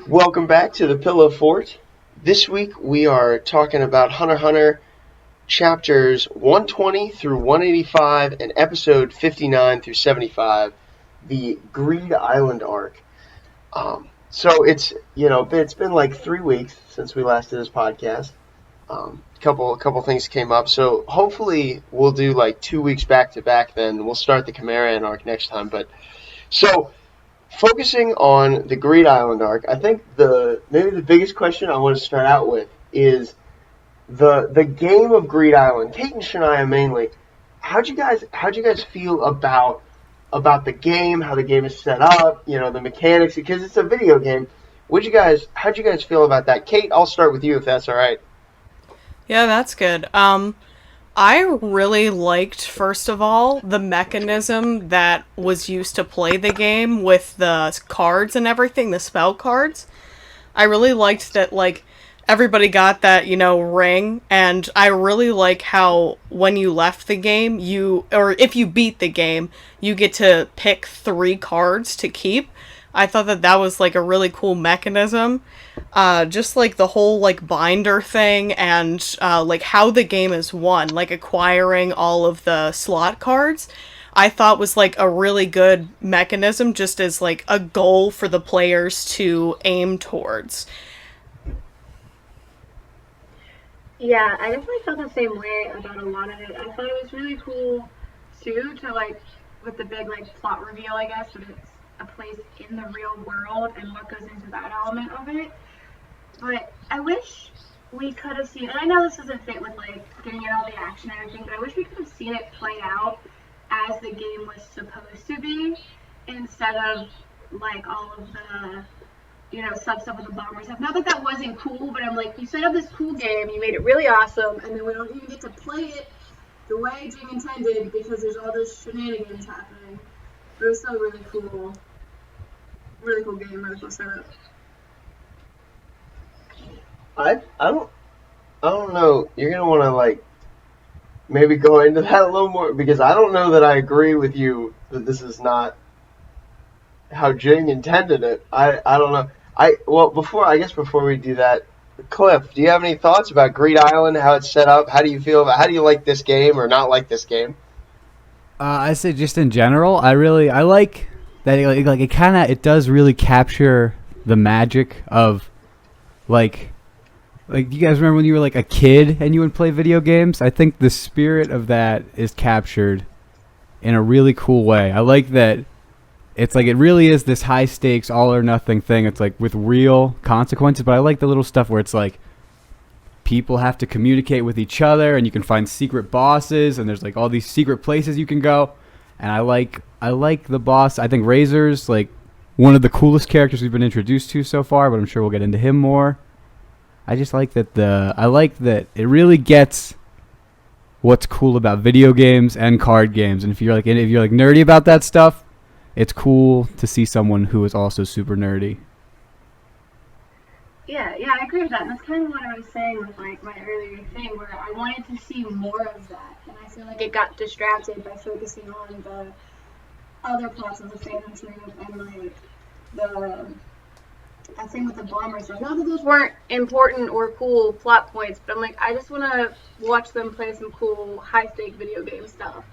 Welcome back to the Pillowfort. This week we are talking about Hunter x Hunter chapters 120 through 185 and episode 59 through 75, the Greed Island arc. So it's been like 3 weeks since we last did this podcast. Couple things came up, so hopefully we'll do like 2 weeks back to back. Then we'll start the Chimera arc next time. But so. Focusing on the Greed Island arc, I think maybe the biggest question I want to start out with is the game of Greed Island. Kate and Shania mainly. How'd you guys feel about the game? How the game is set up? The mechanics, because it's a video game. How'd you guys feel about that? Kate, I'll start with you if that's all right. Yeah, that's good. I really liked, first of all, the mechanism that was used to play the game with the cards and everything, the spell cards. I really liked that, everybody got that, ring, and I really like how when you left the game, or if you beat the game, you get to pick 3 cards to keep. I thought that was, a really cool mechanism. Just, the whole, binder thing and, how the game is won, acquiring all of the slot cards, I thought was, a really good mechanism, just as, a goal for the players to aim towards. Yeah, I definitely felt the same way about a lot of it. I thought it was really cool, too, with the big, plot reveal, I guess, that it's a place in the real world and what goes into that element of it. But I wish we could have seen, and I know this doesn't fit with getting in all the action and everything, but I wish we could have seen it play out as the game was supposed to be, instead of all of the stuff with the bomber stuff. Not that that wasn't cool, but I'm you set up this cool game, you made it really awesome, and then we don't even get to play it the way Jing intended because there's all those shenanigans happening. But it was still really cool game, really cool setup. I don't know. You're gonna want to maybe go into that a little more, because I don't know that I agree with you that this is not how Jing intended it. I don't know. Before we do that, Cliff, do you have any thoughts about Greed Island, how it's set up? How do you like this game or not like this game? I say just in general, I like that it does really capture the magic of you guys remember when you were a kid and you would play video games? I think the spirit of that is captured in a really cool way. I like that it's it really is this high stakes all or nothing thing. It's with real consequences, but I like the little stuff where it's people have to communicate with each other and you can find secret bosses and there's all these secret places you can go. And I like the boss. I think Razor's one of the coolest characters we've been introduced to so far, but I'm sure we'll get into him more. I just like that it really gets what's cool about video games and card games. And if you're nerdy about that stuff, it's cool to see someone who is also super nerdy. Yeah, I agree with that. And that's kind of what I was saying with my earlier thing, where I wanted to see more of that. And I feel like it got distracted by focusing on the other plots of the Phantom Troop and that thing with the bombers stuff. Not that those weren't important or cool plot points, but I'm I just want to watch them play some cool high-stake video game stuff.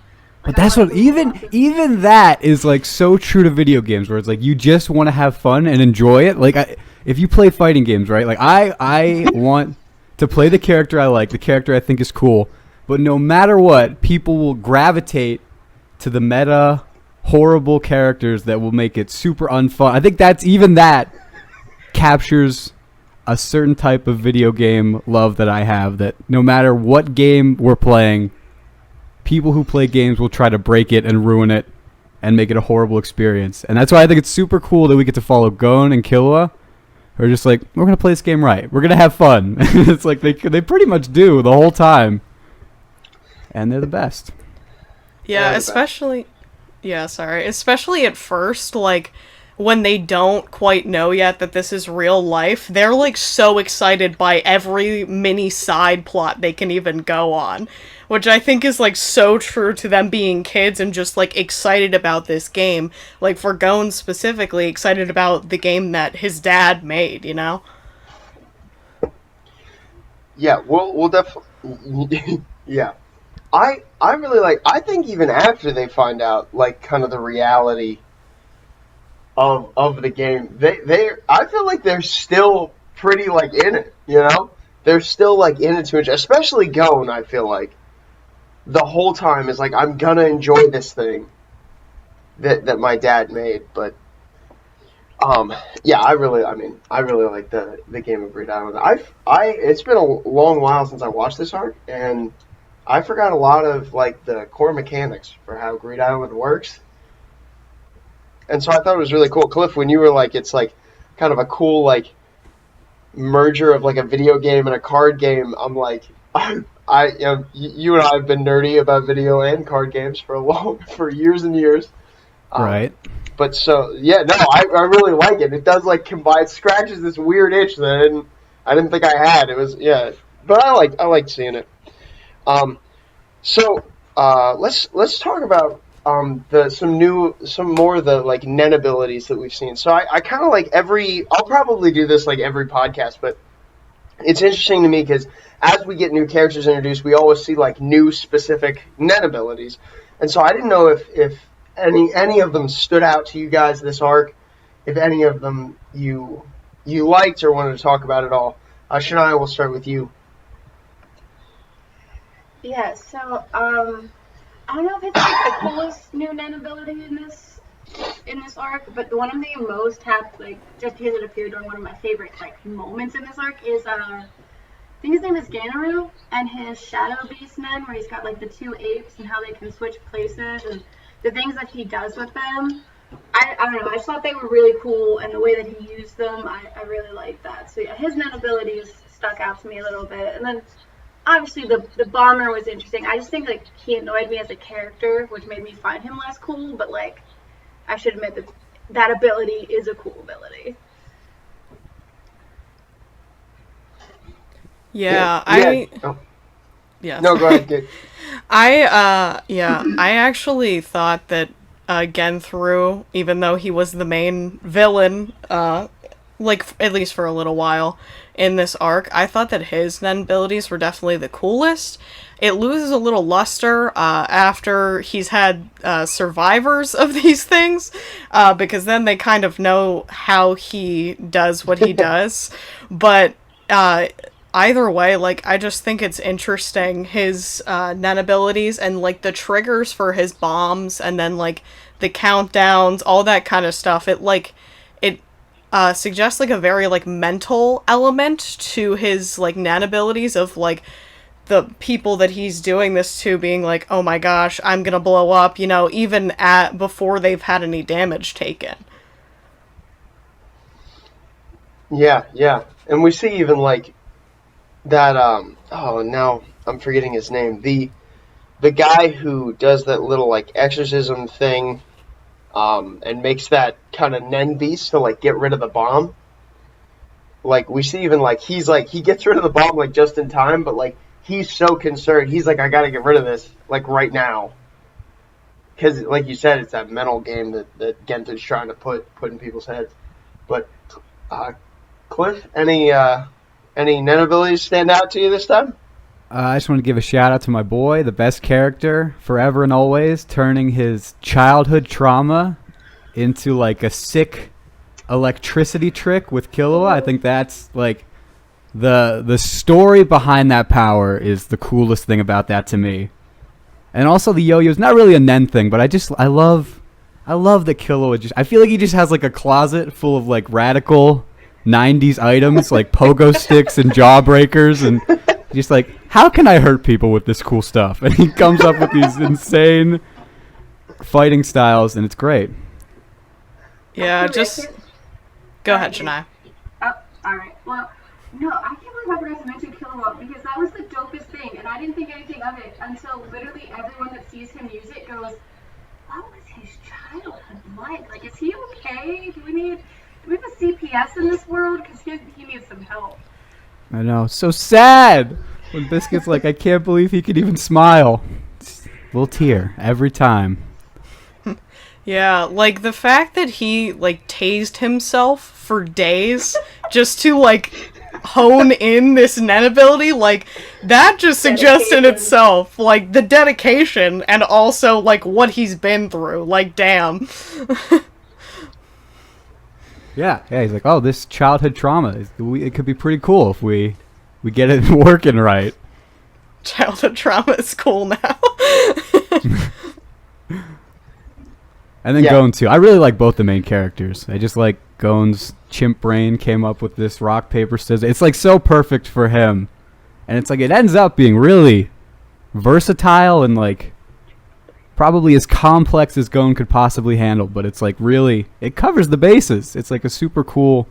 But that's what even that is so true to video games, where it's you just want to have fun and enjoy it. If you play fighting games, right? I want to play the character I like, the character I think is cool, but no matter what, people will gravitate to the meta horrible characters that will make it super unfun. I think that captures a certain type of video game love that I have, that no matter what game we're playing, people who play games will try to break it and ruin it and make it a horrible experience. And that's why I think it's super cool that we get to follow Gon and Killua, who are just we're going to play this game right. We're going to have fun. It's they pretty much do the whole time. And they're the best. Yeah, especially... Yeah, sorry. Especially at first, when they don't quite know yet that this is real life, they're like so excited by every mini side plot they can even go on, which I think is like so true to them being kids and just like excited about this game. Like for Gon specifically, excited about the game that his dad made, you know? Yeah, we'll definitely. Yeah, I really like. I think even after they find out, like, kind of the reality of the game, they I feel like they're still pretty like in it. You know, they're still like in it too much. Especially Gon, I feel like the whole time is like I'm gonna enjoy this thing that my dad made. But yeah, I really like the game of Greed Island. It's been a long while since I watched this arc, and I forgot a lot of like the core mechanics for how Greed Island works. And so I thought it was really cool. Cliff, when you were like, it's like kind of a cool like merger of like a video game and a card game. I'm like, you know, you and I have been nerdy about video and card games for years and years. Right. But so yeah, no, I really like it. It does like combine scratches this weird itch that I didn't think I had. It was yeah, but I like seeing it. Um, so let's talk about some more of the like Nen abilities that we've seen. So I kind of like I'll probably do this like every podcast, but it's interesting to me because as we get new characters introduced, we always see like new specific Nen abilities, and so I didn't know if any of them stood out to you guys this arc, if any of them you liked or wanted to talk about at all. Shania, we'll start with you. Yeah, so I don't know if it's like the coolest new Nen ability in this arc, but the one I'm thinking most happy, like just because it appeared during one of my favorite like moments in this arc is I think his name is Ganaru, and his Shadow Beast Nen, where he's got like the two apes and how they can switch places and the things that he does with them. I don't know, I just thought they were really cool, and the way that he used them, I really liked that. So yeah, his Nen abilities stuck out to me a little bit, and then obviously the bomber was interesting. I just think like he annoyed me as a character, which made me find him less cool. But like, I should admit that that ability is a cool ability. Yeah, Oh. yeah. No, go ahead, Kate. I actually thought that Genthru, even though he was the main villain, like at least for a little while in this arc, I thought that his Nen abilities were definitely the coolest. It loses a little luster after he's had survivors of these things, because then they kind of know how he does what he does. But either way, like, I just think it's interesting, his Nen abilities and, like, the triggers for his bombs and then, like, the countdowns, all that kind of stuff. It suggests, like, a very, like, mental element to his, like, Nen abilities of, like, the people that he's doing this to being like, oh my gosh, I'm gonna blow up, you know, even before they've had any damage taken. Yeah. And we see even, like, that now I'm forgetting his name. The guy who does that little like exorcism thing and makes that kind of Nen beast to like get rid of the bomb. Like we see even like he gets rid of the bomb like just in time, but like he's so concerned. He's like, I got to get rid of this like right now. Cuz like you said, it's that mental game that Genthu's trying to put in people's heads. But Cliff, any Nen abilities stand out to you this time? I just want to give a shout out to my boy, the best character forever and always, turning his childhood trauma into like a sick electricity trick with Killua. I think that's like the story behind that power is the coolest thing about that to me. And also the yo-yo is not really a Nen thing, but I love that Killua I feel like he just has like a closet full of like radical 90s items like pogo sticks and jawbreakers and just like, how can I hurt people with this cool stuff? And he comes up with these insane fighting styles, and it's great. Yeah, just go ahead, Shania. Oh, alright. Well, no, I can't believe I forgot to mention Killua because that was the dopest thing, and I didn't think anything of it until literally everyone that sees him use it goes, what was his boy's childhood like? Like, is he okay? Do we have a CPS in this world? Because he needs some help. I know. So sad when Biscuit's like, I can't believe he could even smile. Little tear every time. Yeah, like the fact that he like tased himself for days just to like hone in this Nen ability, like that just suggests in itself like the dedication and also like what he's been through. Like, damn. Yeah, he's like, oh, this childhood trauma, it could be pretty cool if we get it working right. Childhood trauma is cool now. And then Gon too. I really like both the main characters. I just like Gon's chimp brain came up with this rock, paper, scissors. It's like so perfect for him. And it's like it ends up being really versatile and like probably as complex as Gon could possibly handle, but it's like really it covers the bases. It's like a super cool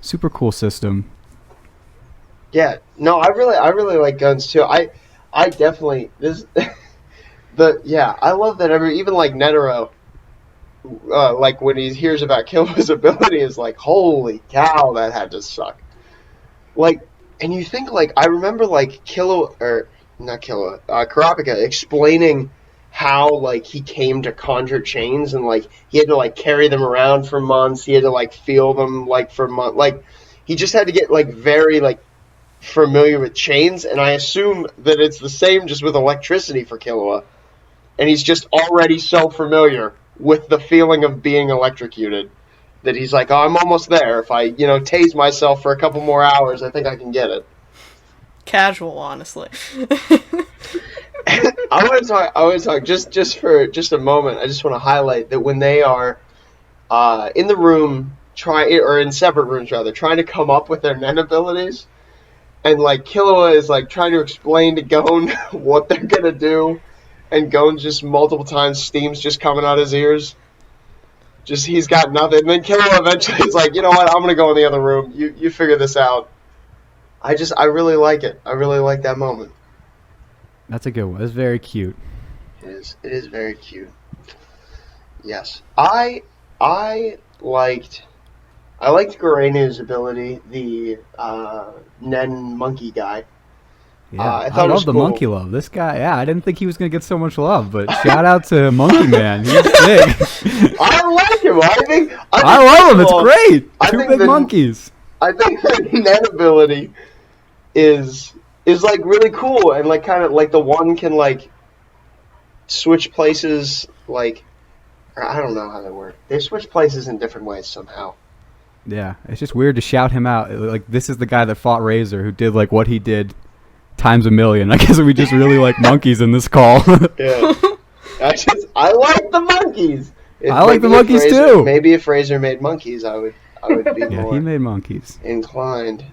system. Yeah. No, I really like Gon's too. I definitely I love that even like Netero, like when he hears about Killua's ability, is like, holy cow, that had to suck. Like, and you think like I remember like Kurapika explaining how like he came to conjure chains and like he had to like carry them around for months. He had to like feel them like for months. Like he just had to get like very like familiar with chains, and I assume that it's the same just with electricity for Killua. And he's just already so familiar with the feeling of being electrocuted that he's like, oh, I'm almost there. If I, tase myself for a couple more hours, I think I can get it. Casual, honestly. I want to talk just for a moment. I just want to highlight that when they are in the room, in separate rooms rather, trying to come up with their Nen abilities, and like Killua is like trying to explain to Gon what they're gonna do, and Gon just multiple times steam's just coming out his ears. Just he's got nothing. And then Killua eventually is like, you know what? I'm gonna go in the other room. You figure this out. I really like it. I really like that moment. That's a good one. It's very cute. It is very cute. Yes. I liked Gorenu's ability, the Nen monkey guy. Yeah, I thought I it was love the cool. monkey love. This guy, I didn't think he was going to get so much love, but shout out to Monkey Man. He's big. I like him. I love him. It's great. I Two think big monkeys. I think the Nen ability is like really cool, and like kind of like the one can like switch places, like, or I don't know how they work. They switch places in different ways somehow. Yeah, it's just weird to shout him out. Like, this is the guy that fought Razor, who did like what he did times a million. I guess we just really like monkeys in this call. Yeah, I like the monkeys. I like the monkeys too. Maybe if Razor made monkeys, I would be Yeah, more he made monkeys. inclined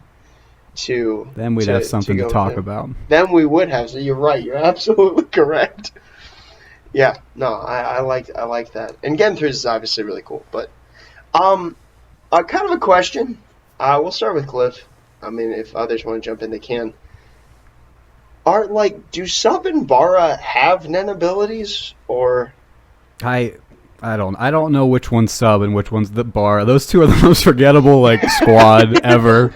to. Then we'd have something to talk about. Then we would have. So you're right. You're absolutely correct. Yeah. No, I like that. And getting through this is obviously really cool. But kind of a question. We'll start with Cliff. I mean, if others want to jump in, they can. Do Sub and Bara have Nen abilities, or? I don't know which one's Sub and which one's the Bar. Those two are the most forgettable like squad ever.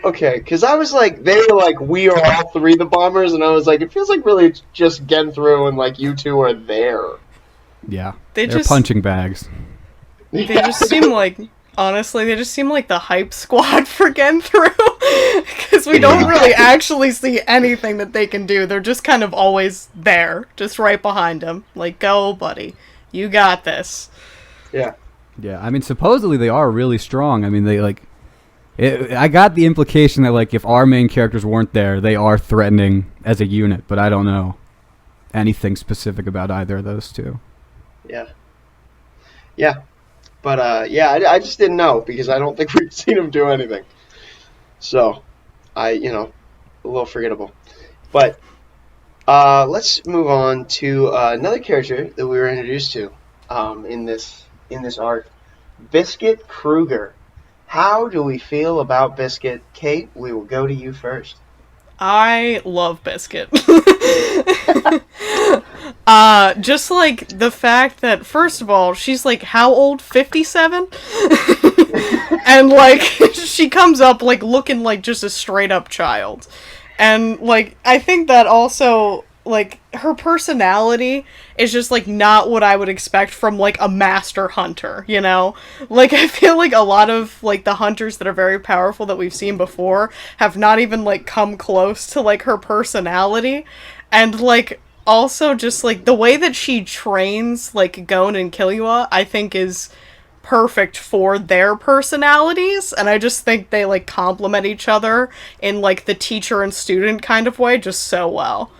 Okay, because I was like, they were like, we are all three the bombers, and I was like, it feels like really just getting through, and like you two are there. Yeah, They're just punching bags. They just seem like, honestly, they just seem like the hype squad for getting through. Because we don't really actually see anything that they can do. They're just kind of always there, just right behind them. Like, go, buddy. You got this. Yeah. Yeah, I mean, supposedly they are really strong. I mean, they like... I got the implication that like if our main characters weren't there, they are threatening as a unit, but I don't know anything specific about either of those two. Yeah. Yeah. But, I just didn't know, because I don't think we've seen them do anything. So, a little forgettable. But, let's move on to another character that we were introduced to in this arc. Biscuit Kruger. How do we feel about Biscuit? Kate, we will go to you first. I love Biscuit. Just like the fact that, first of all, she's like, how old? 57? And like, she comes up like looking like just a straight up child. And like, I think that also, like, her personality is just like not what I would expect from like a master hunter, you know? Like, I feel like a lot of like the hunters that are very powerful that we've seen before have not even like come close to like her personality. And like, also just like the way that she trains like Gon and Killua, I think is perfect for their personalities, and I just think they like complement each other in like the teacher and student kind of way just so well.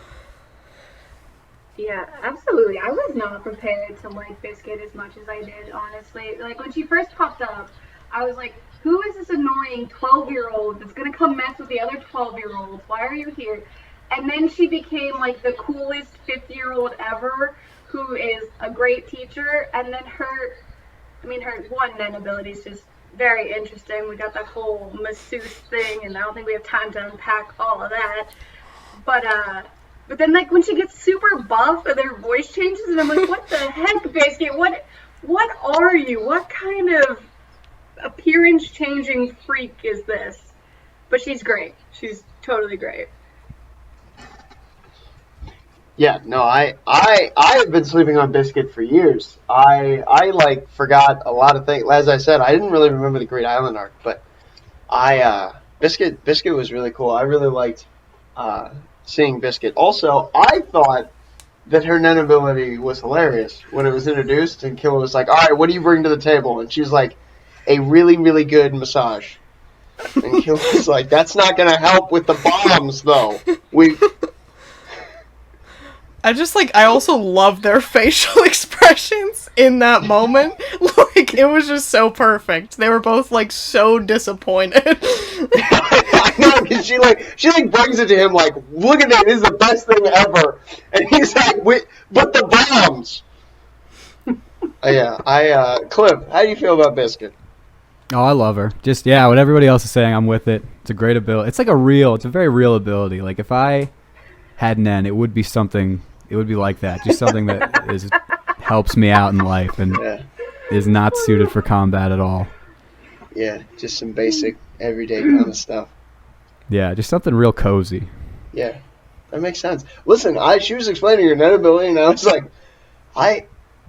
Yeah, absolutely. I was not prepared to like Biscuit as much as I did, honestly. Like when she first popped up, I was like, who is this annoying 12-year-old that's gonna come mess with the other 12-year-olds? Why are you here? And then she became like the coolest 50-year-old ever, who is a great teacher. And then her one Nen ability is just very interesting. We got that whole masseuse thing, and I don't think we have time to unpack all of that. But then like when she gets super buff and her voice changes, and I'm like, what the heck, Biscuit? What are you? What kind of appearance changing freak is this? But she's great. She's totally great. Yeah, no, I have been sleeping on Biscuit for years. I like forgot a lot of things. As I said, I didn't really remember the Great Island arc, but Biscuit was really cool. I really liked seeing Biscuit. Also, I thought that her Nen ability was hilarious when it was introduced, and Killa was like, "All right, what do you bring to the table?" And she was like, "A really, really good massage." And Killa was like, "That's not going to help with the bombs, though. We." I also love their facial expressions in that moment. Like, it was just so perfect. They were both, like, so disappointed. I know, because she brings it to him like, look at that, this is the best thing ever. And he's like, wait, but the bombs. Cliff, how do you feel about Biscuit? Oh, I love her. Just, yeah, what everybody else is saying, I'm with it. It's a great ability. It's a very real ability. Like, if I had Nen, it would be like that. Just something that helps me out in life and is not suited for combat at all. Yeah, just some basic, everyday kind of stuff. Yeah, just something real cozy. Yeah, that makes sense. Listen, she was explaining her Nen ability, and I was like,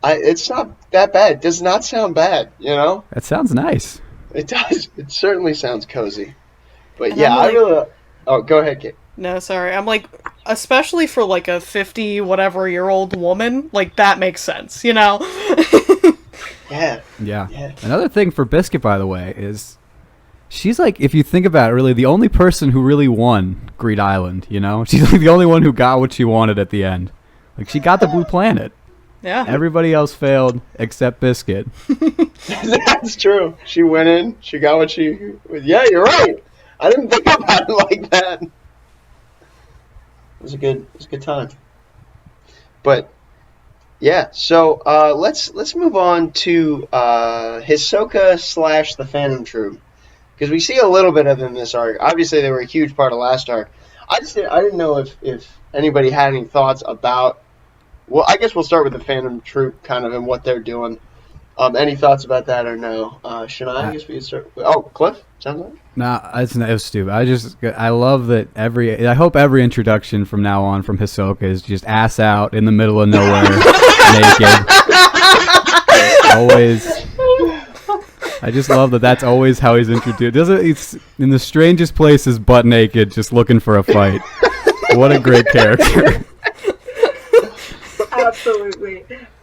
it's not that bad. It does not sound bad, you know? That sounds nice. It does. It certainly sounds cozy. But And yeah, I'm like, I really... Oh, go ahead, Kate. No, sorry. I'm like, especially for like a 50-whatever-year-old woman, like that makes sense, you know? Yeah. Another thing for Biscuit, by the way, is she's like, if you think about it, really the only person who really won Greed Island, you know? She's like the only one who got what she wanted at the end. Like, she got the blue planet. Yeah. Everybody else failed except Biscuit. That's true. She went in, she got what she... Yeah, you're right. I didn't think about it like that. It was a good time. But yeah, so let's move on to Hisoka / the Phantom Troop, because we see a little bit of them in this arc. Obviously, they were a huge part of last arc. I didn't know if anybody had any thoughts about. Well, I guess we'll start with the Phantom Troop, kind of, and what they're doing. Any thoughts about that or no? Shania, I guess we could start. Oh, Cliff, sounds like. Nah, it was stupid. I love that I hope every introduction from now on from Hisoka is just ass out in the middle of nowhere, naked. Always. I just love that that's always how he's introduced. He's in the strangest places, butt naked, just looking for a fight. What a great character.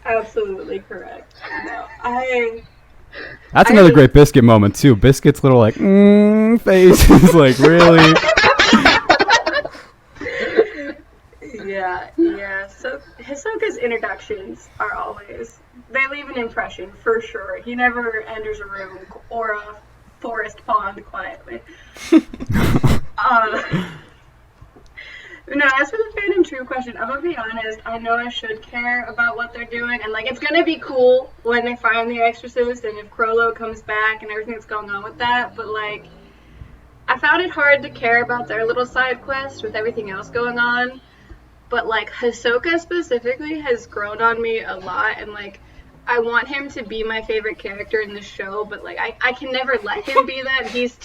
Absolutely correct. No, That's another great Biscuit moment too. Biscuit's little like face is like really. Yeah. So Hisoka's introductions are they leave an impression for sure. He never enters a room or a forest pond quietly. No, as for the Phantom Troop question, I'm gonna be honest, I know I should care about what they're doing, and like it's gonna be cool when they find the Exorcist and if Crollo comes back and everything that's going on with that, but like I found it hard to care about their little side quest with everything else going on. but like Hisoka specifically has grown on me a lot, and like I want him to be my favorite character in the show, but like I can never let him be that. He does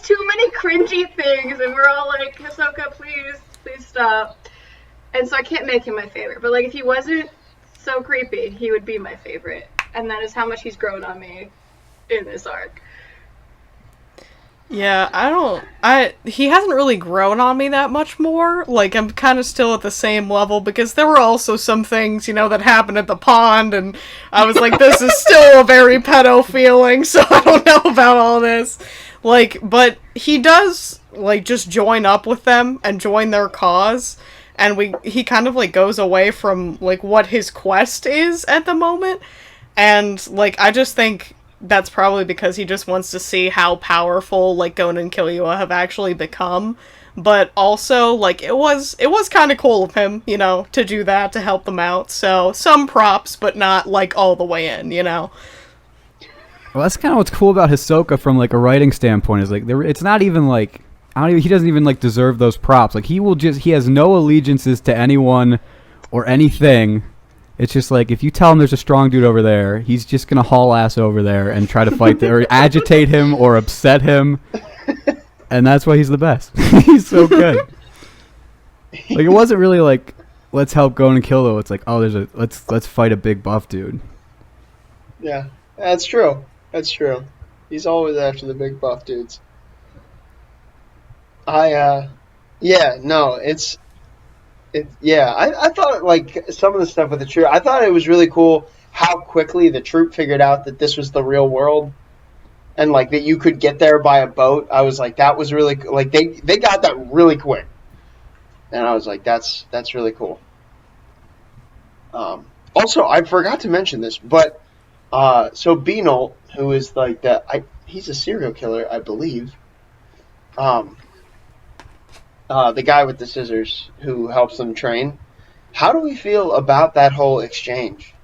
too many cringy things, and we're all like, Hisoka, please stop. And so I can't make him my favorite, but like if he wasn't so creepy, he would be my favorite, and that is how much he's grown on me in this arc. Yeah, he hasn't really grown on me that much more. Like, I'm kind of still at the same level, because there were also some things, that happened at the pond, and I was like, this is still a very pedo feeling, so I don't know about all this. Like, but he does, like, just join up with them and join their cause, and he kind of, like, goes away from, like, what his quest is at the moment, and, like, I just think that's probably because he just wants to see how powerful, like, Gon and Killua have actually become. But also, like, it was kind of cool of him, to do that, to help them out. So, some props, but not, like, all the way in, Well, that's kind of what's cool about Hisoka from, like, a writing standpoint, is, like, it's not even, like, he doesn't even, like, deserve those props. Like, he has no allegiances to anyone or anything. It's just like, if you tell him there's a strong dude over there, he's just going to haul ass over there and try to fight or agitate him or upset him. And that's why he's the best. He's so good. Like, it wasn't really like, let's help Gon and Killua. It's like, oh, let's fight a big buff dude. Yeah, that's true. That's true. He's always after the big buff dudes. I thought, like, some of the stuff with the troop, I thought it was really cool how quickly the troop figured out that this was the real world, and, like, that you could get there by a boat. I was like, that was really, like, they got that really quick. And I was like, that's really cool. Also, I forgot to mention this, but, so Beanolt, who is, like, he's a serial killer, I believe. The guy with the scissors who helps them train. How do we feel about that whole exchange?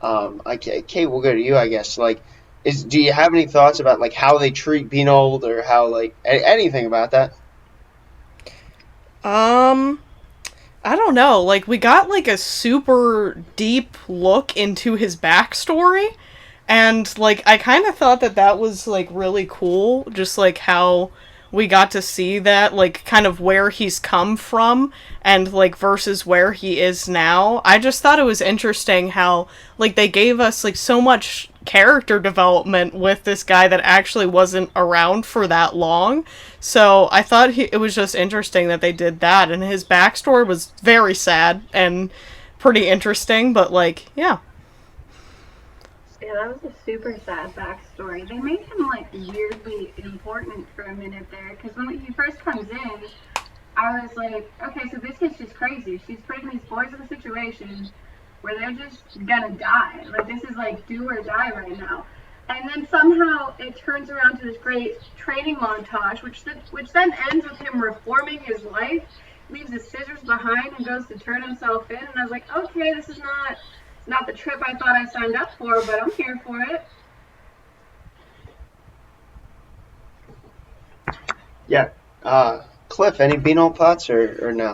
Kate, we'll go to you, I guess. Like, do you have any thoughts about, like, how they treat Beanold, or how, like, anything about that? I don't know. Like, we got, like, a super deep look into his backstory, and, like, I kind of thought that was, like, really cool, just, like, how we got to see that, like, kind of where he's come from, and, like, versus where he is now. I just thought it was interesting how, like, they gave us, like, so much character development with this guy that actually wasn't around for that long. So I thought it was just interesting that they did that, and his backstory was very sad and pretty interesting, but, like, yeah. Yeah, that was a super sad backstory. They made him, like, weirdly important for a minute there, because when he first comes in, I was like, okay, so this kid's just crazy. She's putting these boys in a situation where they're just gonna die. Like, this is, like, do or die right now. And then somehow it turns around to this great training montage, which then ends with him reforming his life, leaves his scissors behind and goes to turn himself in. And I was like, okay, this is not the trip I thought I signed up for, but I'm here for it. Yeah. Cliff, any Beanolt thoughts or no?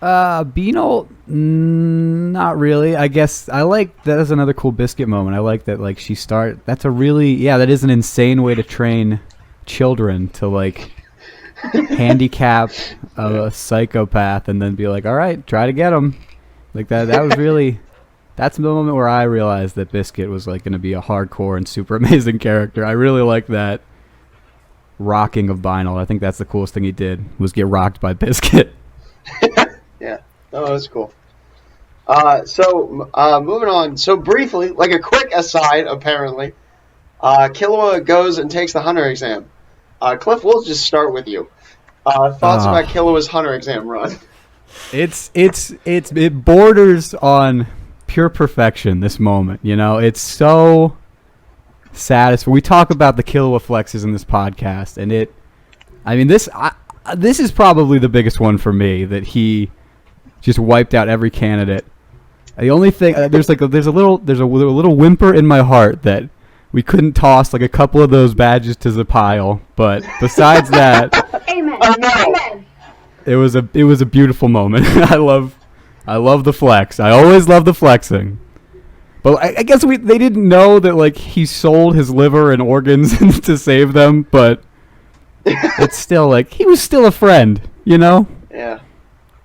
Beanolt, not really. I guess I like that as another cool Biscuit moment. I like that, like, that's a really, that is an insane way to train children to, like, handicap a psychopath and then be like, all right, try to get him. Like, that was really, that's the moment where I realized that Biscuit was, like, going to be a hardcore and super amazing character. I really like that rocking of Beanolt. I think that's the coolest thing he did, was get rocked by Biscuit. Yeah, that was cool. So moving on. So briefly, like a quick aside, apparently, Killua goes and takes the hunter exam. Cliff, we'll just start with you. Thoughts about Killua's hunter exam run? It borders on pure perfection, this moment. It's so satisfying. We talk about the Killua flexes in this podcast, and this is probably the biggest one for me, that he just wiped out every candidate. The only thing, there's a little whimper in my heart that we couldn't toss, like, a couple of those badges to the pile, but besides that, Amen. Oh, no. Amen. It was a beautiful moment. I love the flex. I always love the flexing. But I guess they didn't know that like he sold his liver and organs to save them. But it's still like he was still a friend, you know? Yeah.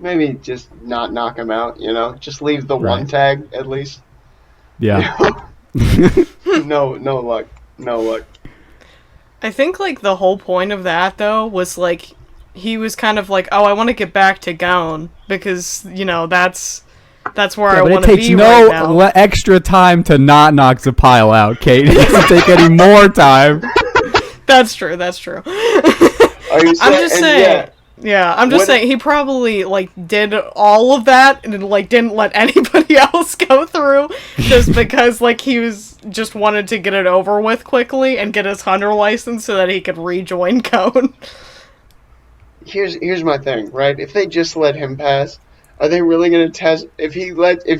Maybe just not knock him out, you know? Just leave the Right. one tag at least. Yeah. No luck. No luck. I think like the whole point of that though was like he was kind of like, oh, I want to get back to Gaon because that's where I But it want to takes be no right now. extra time to not knock Zapile out, Kate. It doesn't take any more time. That's true. Are you I'm just and saying. Yeah, I'm just What- saying he probably like did all of that and like didn't let anybody else go through just because like he was just wanted to get it over with quickly and get his hunter license so that he could rejoin Cone. Here's my thing, right? If they just let him pass, are they really going to test if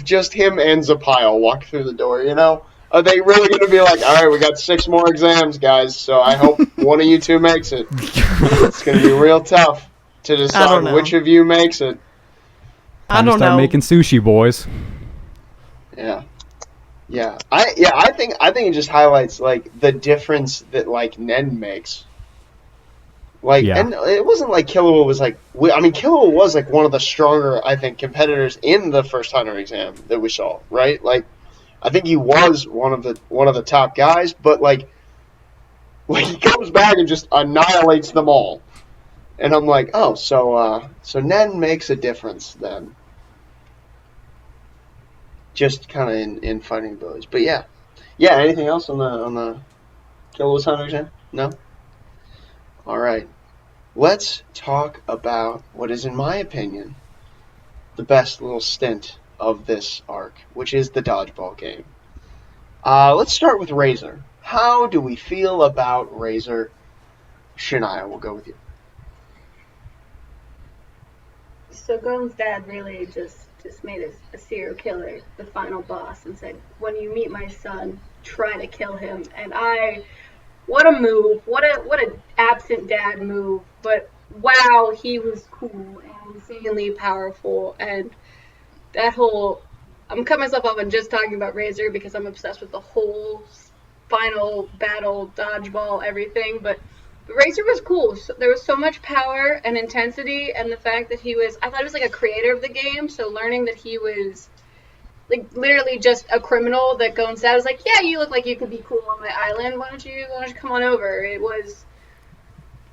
just him and Zapile walk through the door, you know? Are they really going to be like, all right, we got 6 more exams, guys, so I hope one of you two makes it. It's going to be real tough to decide know. which of you makes it. I Time to don't start know. making sushi, boys. Yeah. I think it just highlights like the difference that like Nen makes. Like, Yeah. and it wasn't like Killua was like. Killua was like one of the stronger, I think, competitors in the first Hunter exam that we saw, right? Like, I think he was one of the top guys, but like he comes back and just annihilates them all, and I'm like, oh, so Nen makes a difference then, just kind of in fighting abilities. But yeah. Anything else on the Killua's Hunter exam? No. All right. Let's talk about what is, in my opinion, the best little stint of this arc, which is the dodgeball game. Let's start with Razor. How do we feel about Razor? Shania, we'll go with you. So Gon's dad really just made a serial killer the final boss and said, when you meet my son, try to kill him. And what a move. What an absent dad move. But wow, he was cool and insanely powerful. And that whole, I'm cutting myself off on just talking about Razor because I'm obsessed with the whole final battle, dodgeball, everything. But Razor was cool. So, there was so much power and intensity, and the fact that I thought he was like a creator of the game, so learning that he was like literally just a criminal that Gon's dad was like, yeah, you look like you could be cool on my island, why don't you come on over?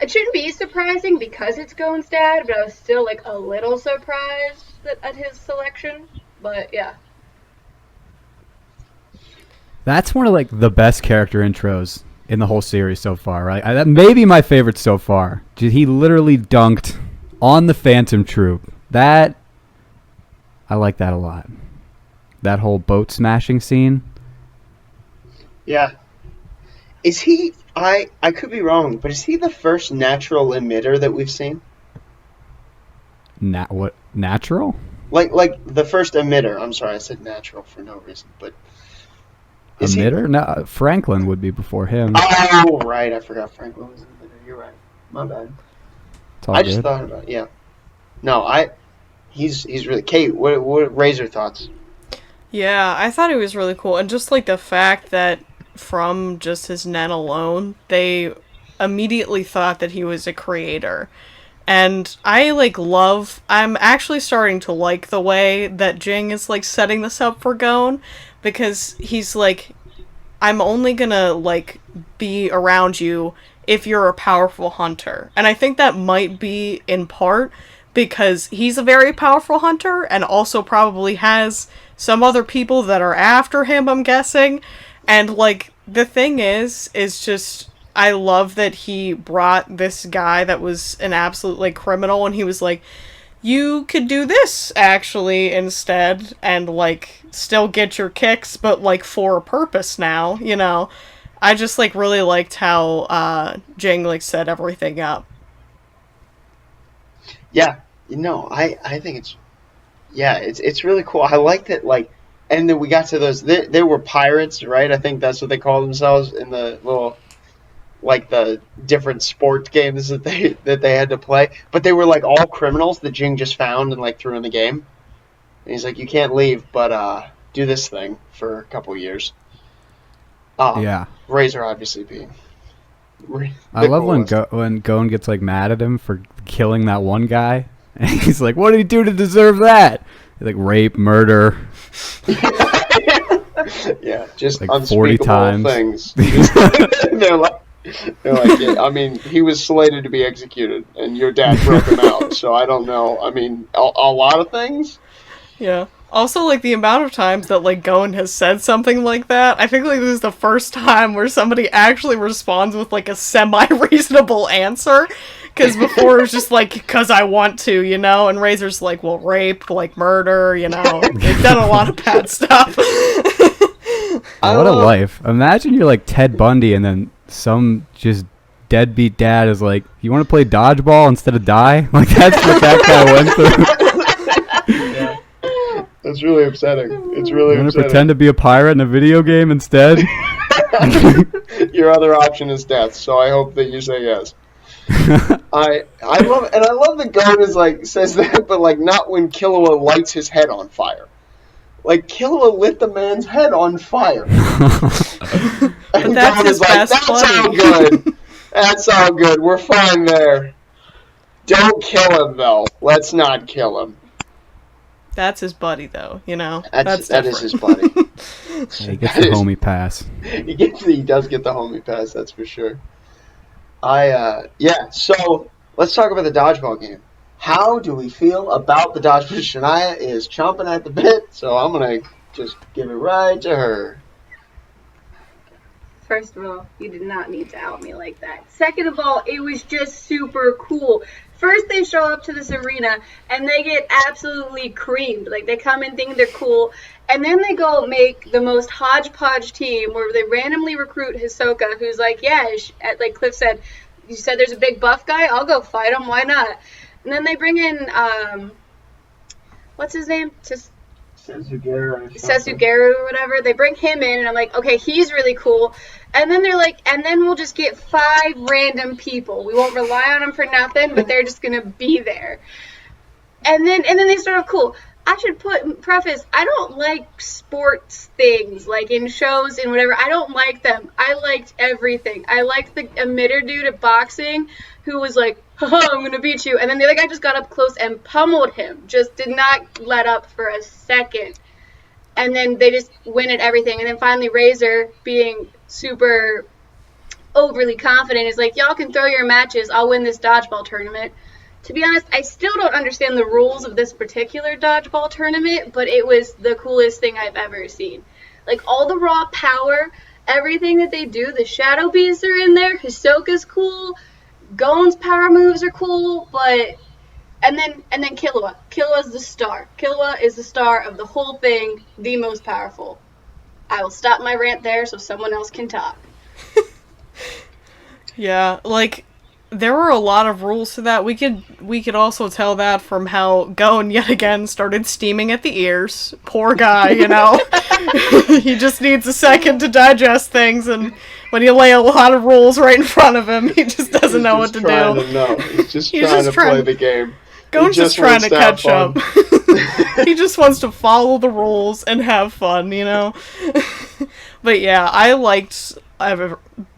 It shouldn't be surprising because it's Gon's dad, but I was still like a little surprised at his selection. But yeah. That's one of like the best character intros in the whole series so far, right? That may be my favorite so far. He literally dunked on the Phantom Troop. I like that a lot. That whole boat smashing scene. Yeah. Is he? I could be wrong, but is he the first natural emitter that we've seen? What natural? Like the first emitter. I'm sorry, I said natural for no reason, but is Emitter? No, Franklin would be before him. Oh, right. I forgot Franklin was an emitter. You're right. My bad. It's all I just good. thought about it. Yeah. No, he's really. Kate, what Razor thoughts? Yeah, I thought it was really cool. And just like the fact that from just his Nen alone, they immediately thought that he was a creator. And I'm actually starting to like the way that Jing is like setting this up for Gon, because he's like, I'm only gonna like be around you if you're a powerful hunter. And I think that might be in part because he's a very powerful hunter and also probably has some other people that are after him, I'm guessing. And like the thing is just I love that he brought this guy that was an absolute like criminal, and he was like, you could do this actually instead and like still get your kicks, but like for a purpose now, you know. I just like really liked how Jing like set everything up. Yeah. I think it's really cool. I like that, like, and then we got to those. They were pirates, right? I think that's what they call themselves in the like the different sport games that they had to play, but they were like all criminals that Jing just found and like threw in the game. And he's like, you can't leave, but do this thing for a couple years. Yeah. Razor obviously being. I love when Gon gets like mad at him for killing that one guy, and he's like, "What did he do to deserve that?" He's like rape, murder. Yeah, just like unspeakable 40 times. Things. They're like, yeah, I mean, he was slated to be executed, and your dad broke him out. So I don't know. I mean, a lot of things. Yeah. Also, like, the amount of times that, like, Gon has said something like that, I think, like, this is the first time where somebody actually responds with, like, a semi-reasonable answer. Because before it was just, like, because I want to, you know? And Razor's like, well, rape, like, murder, you know? They've done a lot of bad stuff. What a life. Imagine you're, like, Ted Bundy, and then some just deadbeat dad is like, you want to play dodgeball instead of die? Like, that's what that guy went through. Yeah. That's really upsetting. It's really You want to upsetting. pretend to be a pirate in a video game instead? Your other option is death, so I hope that you say yes. I love that Gon is like says that, but like not when Killua lights his head on fire. Like Killua lit the man's head on fire. But that's Gon his is like, best that's buddy." all good. That's all good. We're fine there. Don't kill him though. Let's not kill him. That's his buddy, though, you know? That is his buddy. Yeah, he gets the homie pass. He does get the homie pass, that's for sure. So let's talk about the dodgeball game. How do we feel about the dodgeball? Shania is chomping at the bit, so I'm going to just give it right to her. First of all, you did not need to out me like that. Second of all, it was just super cool. First, they show up to this arena, and they get absolutely creamed. Like, they come in thinking they're cool, and then they go make the most hodgepodge team where they randomly recruit Hisoka, who's like, yeah, like Cliff said, you said there's a big buff guy? I'll go fight him. Why not? And then they bring in, what's his name? Sasugaru or whatever. They bring him in, and I'm like, okay, he's really cool. And then they're like, and then we'll just get 5 random people. We won't rely on them for nothing, but they're just gonna be there. And then they start off cool. I should preface, I don't like sports things, like in shows and whatever. I don't like them. I liked everything. I liked the emitter dude at boxing who was like, haha, I'm gonna beat you. And then the other guy just got up close and pummeled him. Just did not let up for a second. And then they just win at everything. And then finally Razor, being super overly confident, is like, y'all can throw your matches. I'll win this dodgeball tournament. To be honest, I still don't understand the rules of this particular dodgeball tournament, but it was the coolest thing I've ever seen. Like, all the raw power, everything that they do, the Shadow Beasts are in there, Hisoka's cool, Gon's power moves are cool, but... And then Killua. Killua's the star. Killua is the star of the whole thing, the most powerful. I will stop my rant there so someone else can talk. Yeah, like, there were a lot of rules to that. We could also tell that from how Gon yet again started steaming at the ears. Poor guy, you know. He just needs a second to digest things, and when you lay a lot of rules right in front of him, he just doesn't know what to do. He's just trying to play the game. Gon's just trying to catch up. He just wants to follow the rules and have fun, you know? But yeah, I liked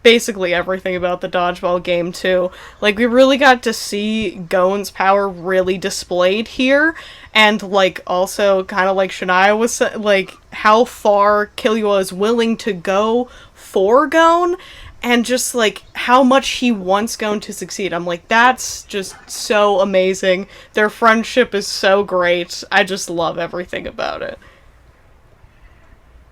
basically everything about the dodgeball game, too. Like, we really got to see Gon's power really displayed here, and, like, also, kind of like Shania was saying, like, how far Killua is willing to go for Gon, and just, like, how much he wants Gon to succeed. I'm like, that's just so amazing. Their friendship is so great. I just love everything about it.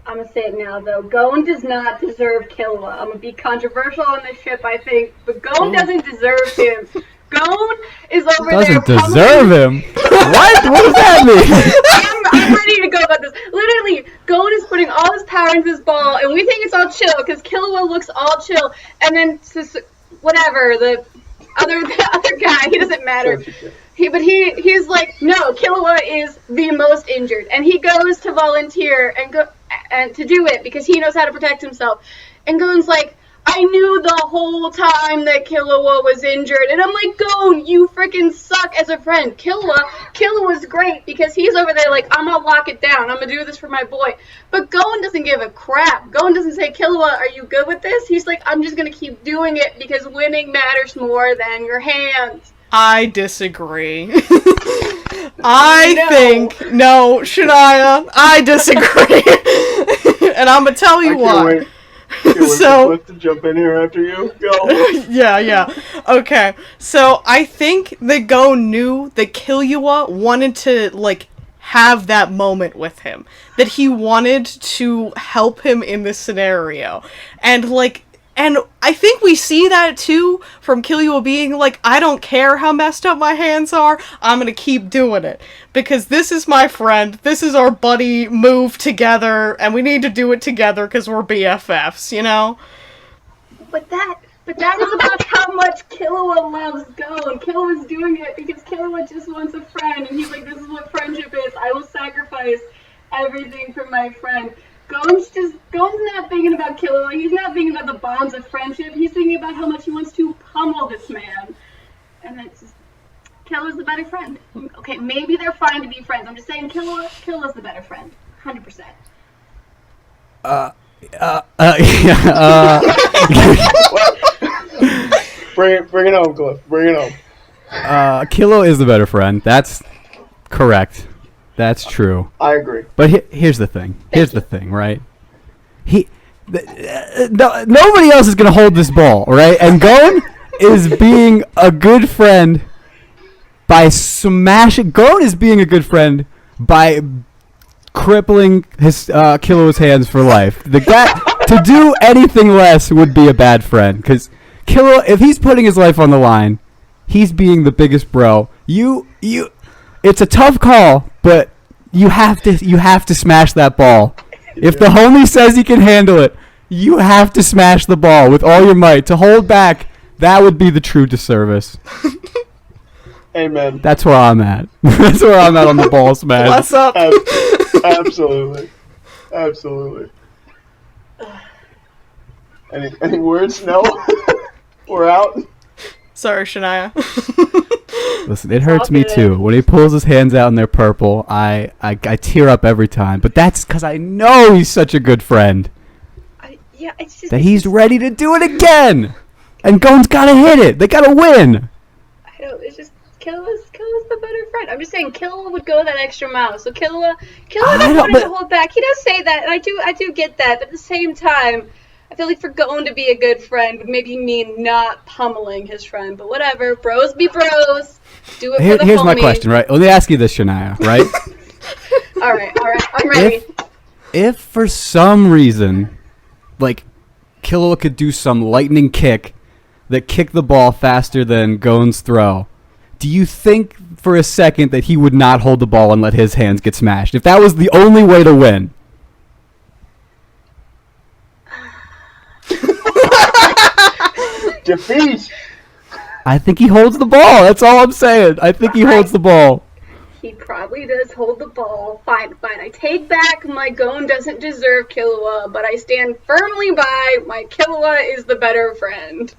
I'm gonna say it now, though. Gon does not deserve Killua. I'm gonna be controversial on this ship, I think, but Gon doesn't deserve him. Gon is over there. Doesn't deserve him? What? What does that mean? I'm ready to go about this. Literally, Gon is putting all his power into this ball, and we think it's all chill because Killua looks all chill, and then whatever the other guy, he doesn't matter. He's like, no, Killua is the most injured, and he goes to volunteer and to do it because he knows how to protect himself. And Gon's like, I knew the whole time that Killua was injured, and I'm like, Gon, you freaking suck as a friend. Killua's great because he's over there like, I'm gonna lock it down. I'm gonna do this for my boy. But Gon doesn't give a crap. Gon doesn't say, Killua, are you good with this? He's like, I'm just gonna keep doing it because winning matters more than your hands. I disagree. No, Shania, I disagree. And I'm gonna tell you why. Can't wait for Cliff to jump in here after you. Go. Yeah. Okay, so I think that Gon knew that Killua wanted to, like, have that moment with him. That he wanted to help him in this scenario. And I think we see that, too, from Killua being like, I don't care how messed up my hands are, I'm gonna keep doing it. Because this is my friend, this is our buddy move together, and we need to do it together because we're BFFs, you know? But that is about how much Killua loves Gon. Killua's doing it because Killua just wants a friend, and he's like, this is what friendship is. I will sacrifice everything for my friend. Gon's not thinking about Killua. He's not thinking about the bonds of friendship. He's thinking about how much he wants to pummel this man. And it's just, Killua's the better friend. Okay, maybe they're fine to be friends. I'm just saying Killua's the better friend. 100%. Bring it home, Cliff. Bring it home. Killua is the better friend. That's correct. That's true. I agree. But here's the thing. Right? Nobody else is gonna hold this ball, right? And Gon is being a good friend by smashing. Gon is being a good friend by crippling his Killua's hands for life. The guy to do anything less would be a bad friend, because Killua, if he's putting his life on the line, he's being the biggest bro. It's a tough call, but you have to smash that ball. If the homie says he can handle it, you have to smash the ball with all your might. To hold back, that would be the true disservice. Amen. That's where I'm at. That's where I'm at on the ball smash. What's up? Absolutely. Any words? No? We're out? Sorry, Shania. Listen, it hurts me too. When he pulls his hands out and they're purple, I tear up every time. But that's because I know he's such a good friend. It's just... That he's ready to do it again! And Gon's gotta hit it! They gotta win! I know, it's just... Killua's the better friend. I'm just saying, Killua would go that extra mile. So Killua doesn't want to hold back. He does say that, and I do get that. But at the same time, I feel like for Gon to be a good friend would maybe mean not pummeling his friend. But whatever, bros be bros. Do it for the Here's homie. my question, right? Let me ask you this, Shania, right? All right, I'm ready. If for some reason, like, Killua could do some lightning kick that kicked the ball faster than Gon's throw, do you think for a second that he would not hold the ball and let his hands get smashed? If that was the only way to win. Defeat! I think he holds the ball. That's all I'm saying. I think he holds the ball. He probably does hold the ball. Fine. I take back my Gon doesn't deserve Killua, but I stand firmly by my Killua is the better friend.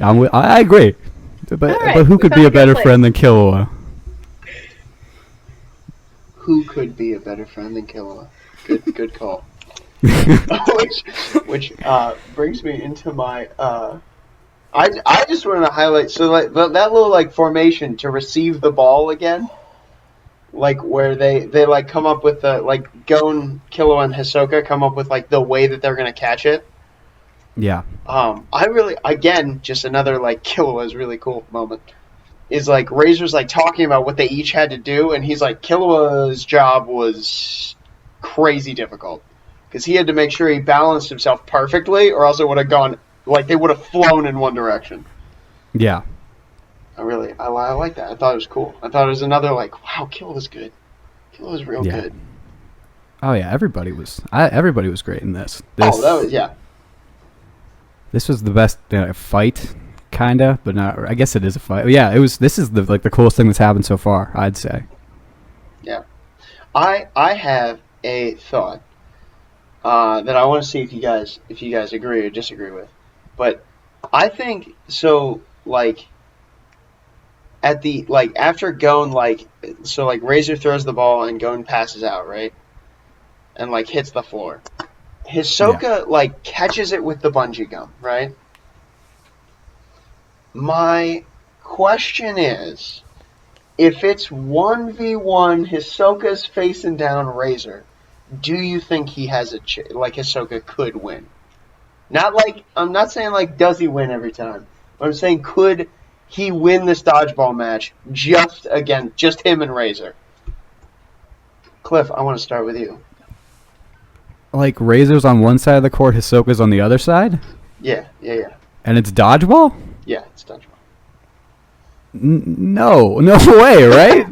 I agree. But who could be a better friend than Killua? Who could be a better friend than Killua? Good call. which brings me into my I just want to highlight that little like formation to receive the ball again, like where they like come up with the like Gon, Killua, and Hisoka come up with like the way that they're gonna catch it. Yeah. I really, again, just another like Killua's really cool moment is like Razor's like talking about what they each had to do, and he's like Killua's job was crazy difficult because he had to make sure he balanced himself perfectly, or else it would have gone like they would have flown in one direction. Yeah. I like that. I thought it was cool. I thought it was another like, wow, Killua's good. Killua's real good. Oh yeah, everybody was great in this. That was This was the best fight, kinda, but not. I guess it is a fight. Yeah, it was. This is the coolest thing that's happened so far, I'd say. Yeah, I have a thought that I want to see if you guys agree or disagree with. But I think so. Like at the after Gon Razor throws the ball and Gon passes out, right, and hits the floor. Hisoka catches it with the bungee gum, right? My question is, if it's 1v1, Hisoka's facing down Razor, do you think he has Hisoka could win? I'm not saying does he win every time. I'm saying could he win this dodgeball match just him and Razor? Cliff, I want to start with you. Razor's on one side of the court, Hisoka's on the other side? Yeah. And it's dodgeball? Yeah, it's dodgeball. No way, right?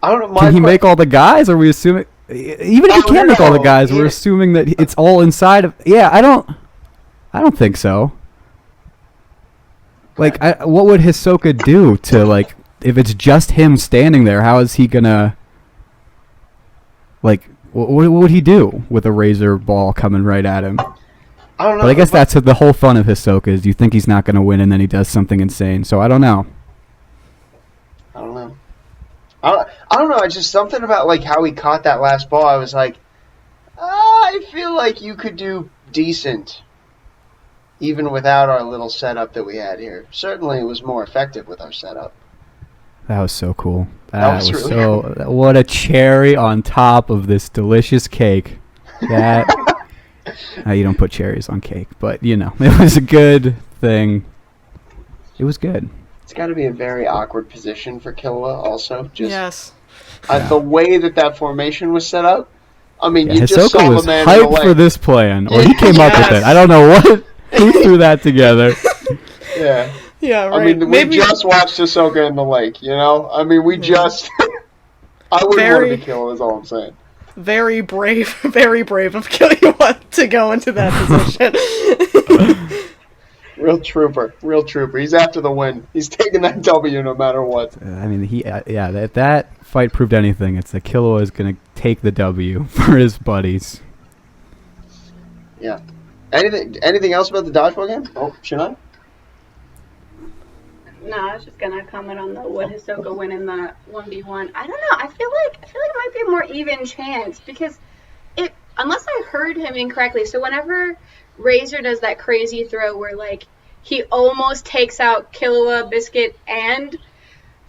I don't know. Can he make all the guys? Are we assuming? Even if he can't make all the guys, we're assuming that it's all inside of. Yeah, I don't think so. What would Hisoka do to if it's just him standing there? How is he gonna what would he do with a Razor ball coming right at him? I don't know. But I guess that's the whole fun of Hisoka is you think he's not going to win and then he does something insane. So I don't know. I don't know. It's just something about how he caught that last ball. I was like, I feel like you could do decent even without our little setup that we had here. Certainly it was more effective with our setup. That was so cool. That was really cool. What a cherry on top of this delicious cake. That you don't put cherries on cake, but it was a good thing. It was good. It's got to be a very awkward position for Killua also. Yes. The way that formation was set up. I mean, you Hisoka just saw was the man hyped for this plan, or he came up with it. I don't know who threw that together. Yeah. Yeah, right. I mean, we just watched Hisoka in the lake, I mean, we just... I wouldn't want to be Killua, is all I'm saying. Very brave of Killua to go into that position. Real trooper. He's after the win. He's taking that W no matter what. I mean, if that fight proved anything, it's that Killua is going to take the W for his buddies. Yeah. Anything else about the dodgeball game? Oh, Shania? No, I was just gonna comment on would Hisoka win in the 1v1. I don't know. I feel like it might be a more even chance because unless I heard him incorrectly. So whenever Razor does that crazy throw where he almost takes out Killua, Biscuit, and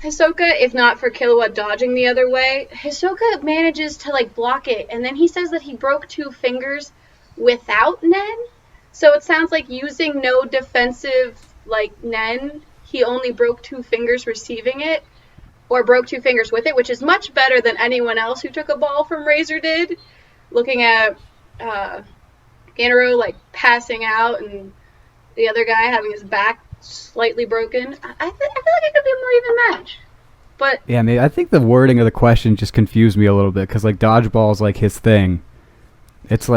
Hisoka, if not for Killua dodging the other way, Hisoka manages to block it, and then he says that he broke 2 fingers without Nen. So it sounds like using no defensive Nen. He only broke 2 fingers receiving it, or broke 2 fingers with it, which is much better than anyone else who took a ball from Razor did. Looking at Ganaro passing out and the other guy having his back slightly broken. I feel like it could be a more even match. But yeah, I think the wording of the question just confused me a little bit because dodgeball is his thing. It's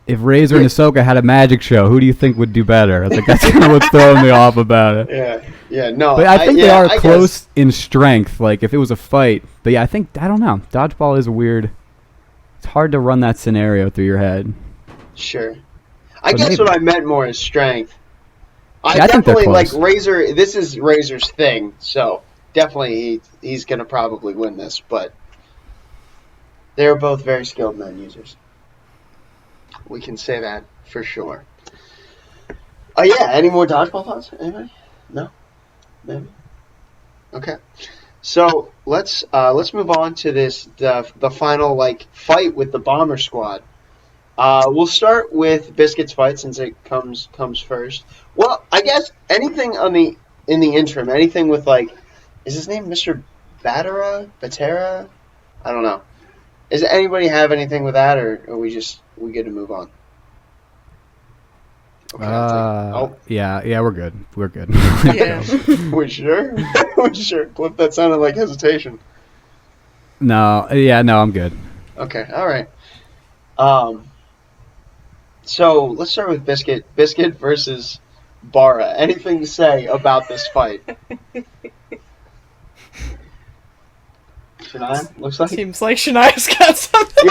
if Razor and Hisoka had a magic show, who do you think would do better? That's kind of what's throwing me off about it. Yeah, no. But I think they are close in strength. If it was a fight, but yeah, I don't know. Dodgeball is weird. It's hard to run that scenario through your head. Sure. I guess what I meant more is strength. I think they're definitely close. Razor. This is Razor's thing, so definitely he's gonna probably win this. But they're both very skilled men users. We can say that for sure. Yeah. Any more dodgeball thoughts? Anybody? No? Maybe? Okay. So let's move on to the final fight with the Bomber Squad. We'll start with Biscuit's fight since it comes first. Well, I guess anything in the interim, anything with is his name Mr. Batera? I don't know. Does anybody have anything with that, or are we good to move on? Okay, yeah, we're good. We're good. Yeah. We sure? We sure? Cliff, that sounded like hesitation. No, I'm good. Okay, all right. So let's start with Biscuit. Biscuit versus Bara. Anything to say about this fight? Shania? Looks like. Seems like Shania's got something.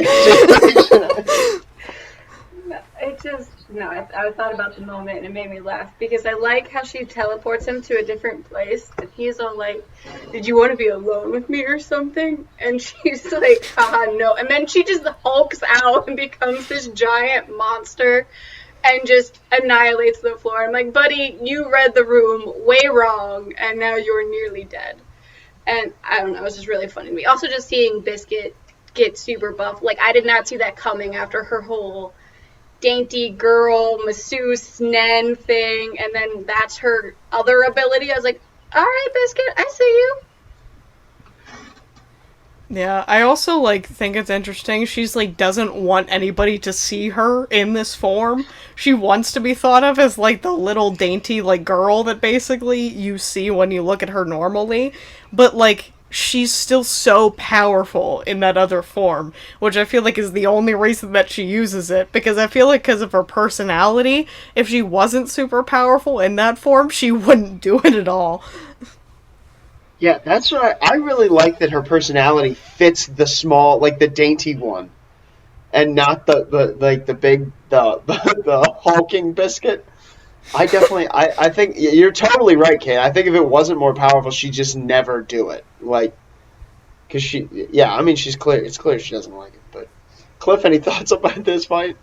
it just No, I thought about the moment and it made me laugh because I like how she teleports him to a different place and he's all like, "Did you want to be alone with me or something?" And she's like, "Haha, no." And then she just hulks out and becomes this giant monster and just annihilates the floor. I'm like, "Buddy, you read the room way wrong and now you're nearly dead." And I don't know, it was just really funny to me. Also, just seeing Biscuit get super buff, like I did not see that coming after her whole dainty girl masseuse Nen thing, and then that's her other ability. I was like, all right, Biscuit, I see you. Yeah, I also, like, think it's interesting. She's, like, doesn't want anybody to see her in this form. She wants to be thought of as, like, the little dainty, like, girl that basically you see when you look at her normally. But, like, she's still so powerful in that other form, which I feel like is the only reason that she uses it. Because I feel like because of her personality, if she wasn't super powerful in that form, she wouldn't do it at all. Yeah, that's what I really like that her personality fits the small, like the dainty one, and not the like the big the hulking Biscuit. I think you're totally right, Kate. I think if it wasn't more powerful, she'd just never do it. Like, cause I mean, she's clear. It's clear she doesn't like it. But Cliff, any thoughts about this fight?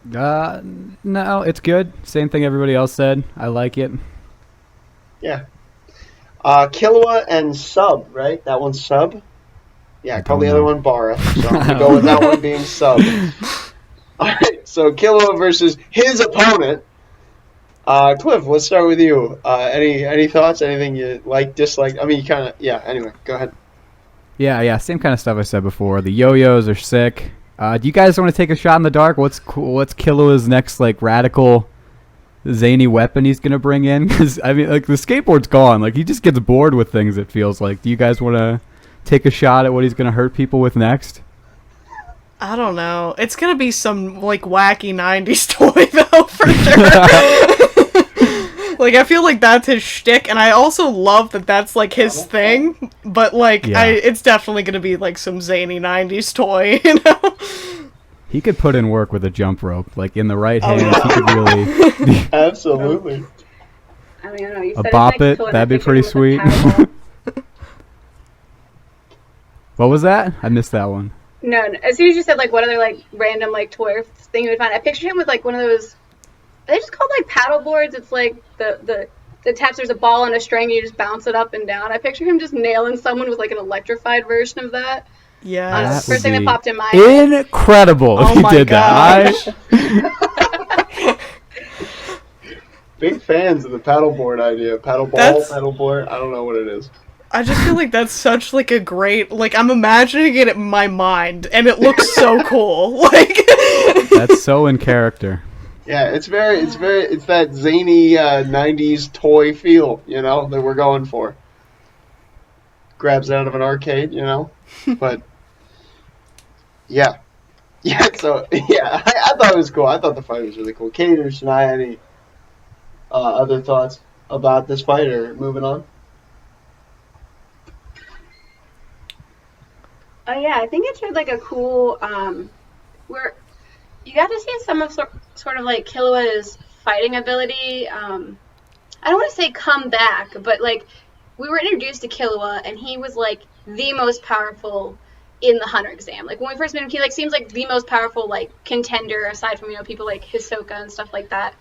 No, it's good. Same thing everybody else said. I like it. Yeah. Killua and Sub, right? That one's Sub. Yeah, I call the other one Bara, so I'm gonna go with that one being Sub. All right, so Killua versus his opponent. Cliff, let's start with you. Any thoughts? Anything you like, dislike? I mean, you kind of, yeah. Anyway, go ahead. Yeah, same kind of stuff I said before. The yo-yos are sick. Do you guys want to take a shot in the dark? What's cool? What's Killua's next like radical, zany weapon he's gonna bring in? Because I mean, like the skateboard's gone. Like he just gets bored with things. It feels like. Do you guys want to take a shot at what he's gonna hurt people with next? I don't know. It's gonna be some, like, wacky 90s toy, though, for sure. Like, I feel like that's his shtick, and I also love that that's, like, his thing, but, like, Yeah. it's definitely gonna be, like, some zany 90s toy, you know? He could put in work with a jump rope. Like in the right hands, he could really Absolutely. I mean, I don't know. You a said bop it's like it. toy, That'd be I pretty pictured him sweet. with a paddle. What was that? I missed that one. No, as soon as you said like what other like random like toy thing you would find, I pictured him with like one of those. Are they just called like paddle boards? It's like the attached. There's a ball and a string. And you just bounce it up and down. I picture him just nailing someone with like an electrified version of that. Yeah. First thing that popped in my head. Incredible if Oh he my did gosh. that. Big fans of the paddleboard idea. Paddleball, paddleboard. I don't know what it is. I just feel like that's such, like, a great, like, I'm imagining it in my mind, and it looks so cool. Like, That's so in character. Yeah, it's that zany '90s toy feel, you know, that we're going for. Grabs it out of an arcade, you know, but yeah. So yeah, I thought it was cool. I thought the fight was really cool. Kate or Shania, any other thoughts about this fight, or moving on? Oh yeah, I think it showed like a cool where you got to see some of sort of like Killua's fighting ability. I don't want to say come back, but like we were introduced to Killua and he was like the most powerful in the Hunter exam. Like when we first met him, he like seems like the most powerful like contender aside from people like Hisoka and stuff like that.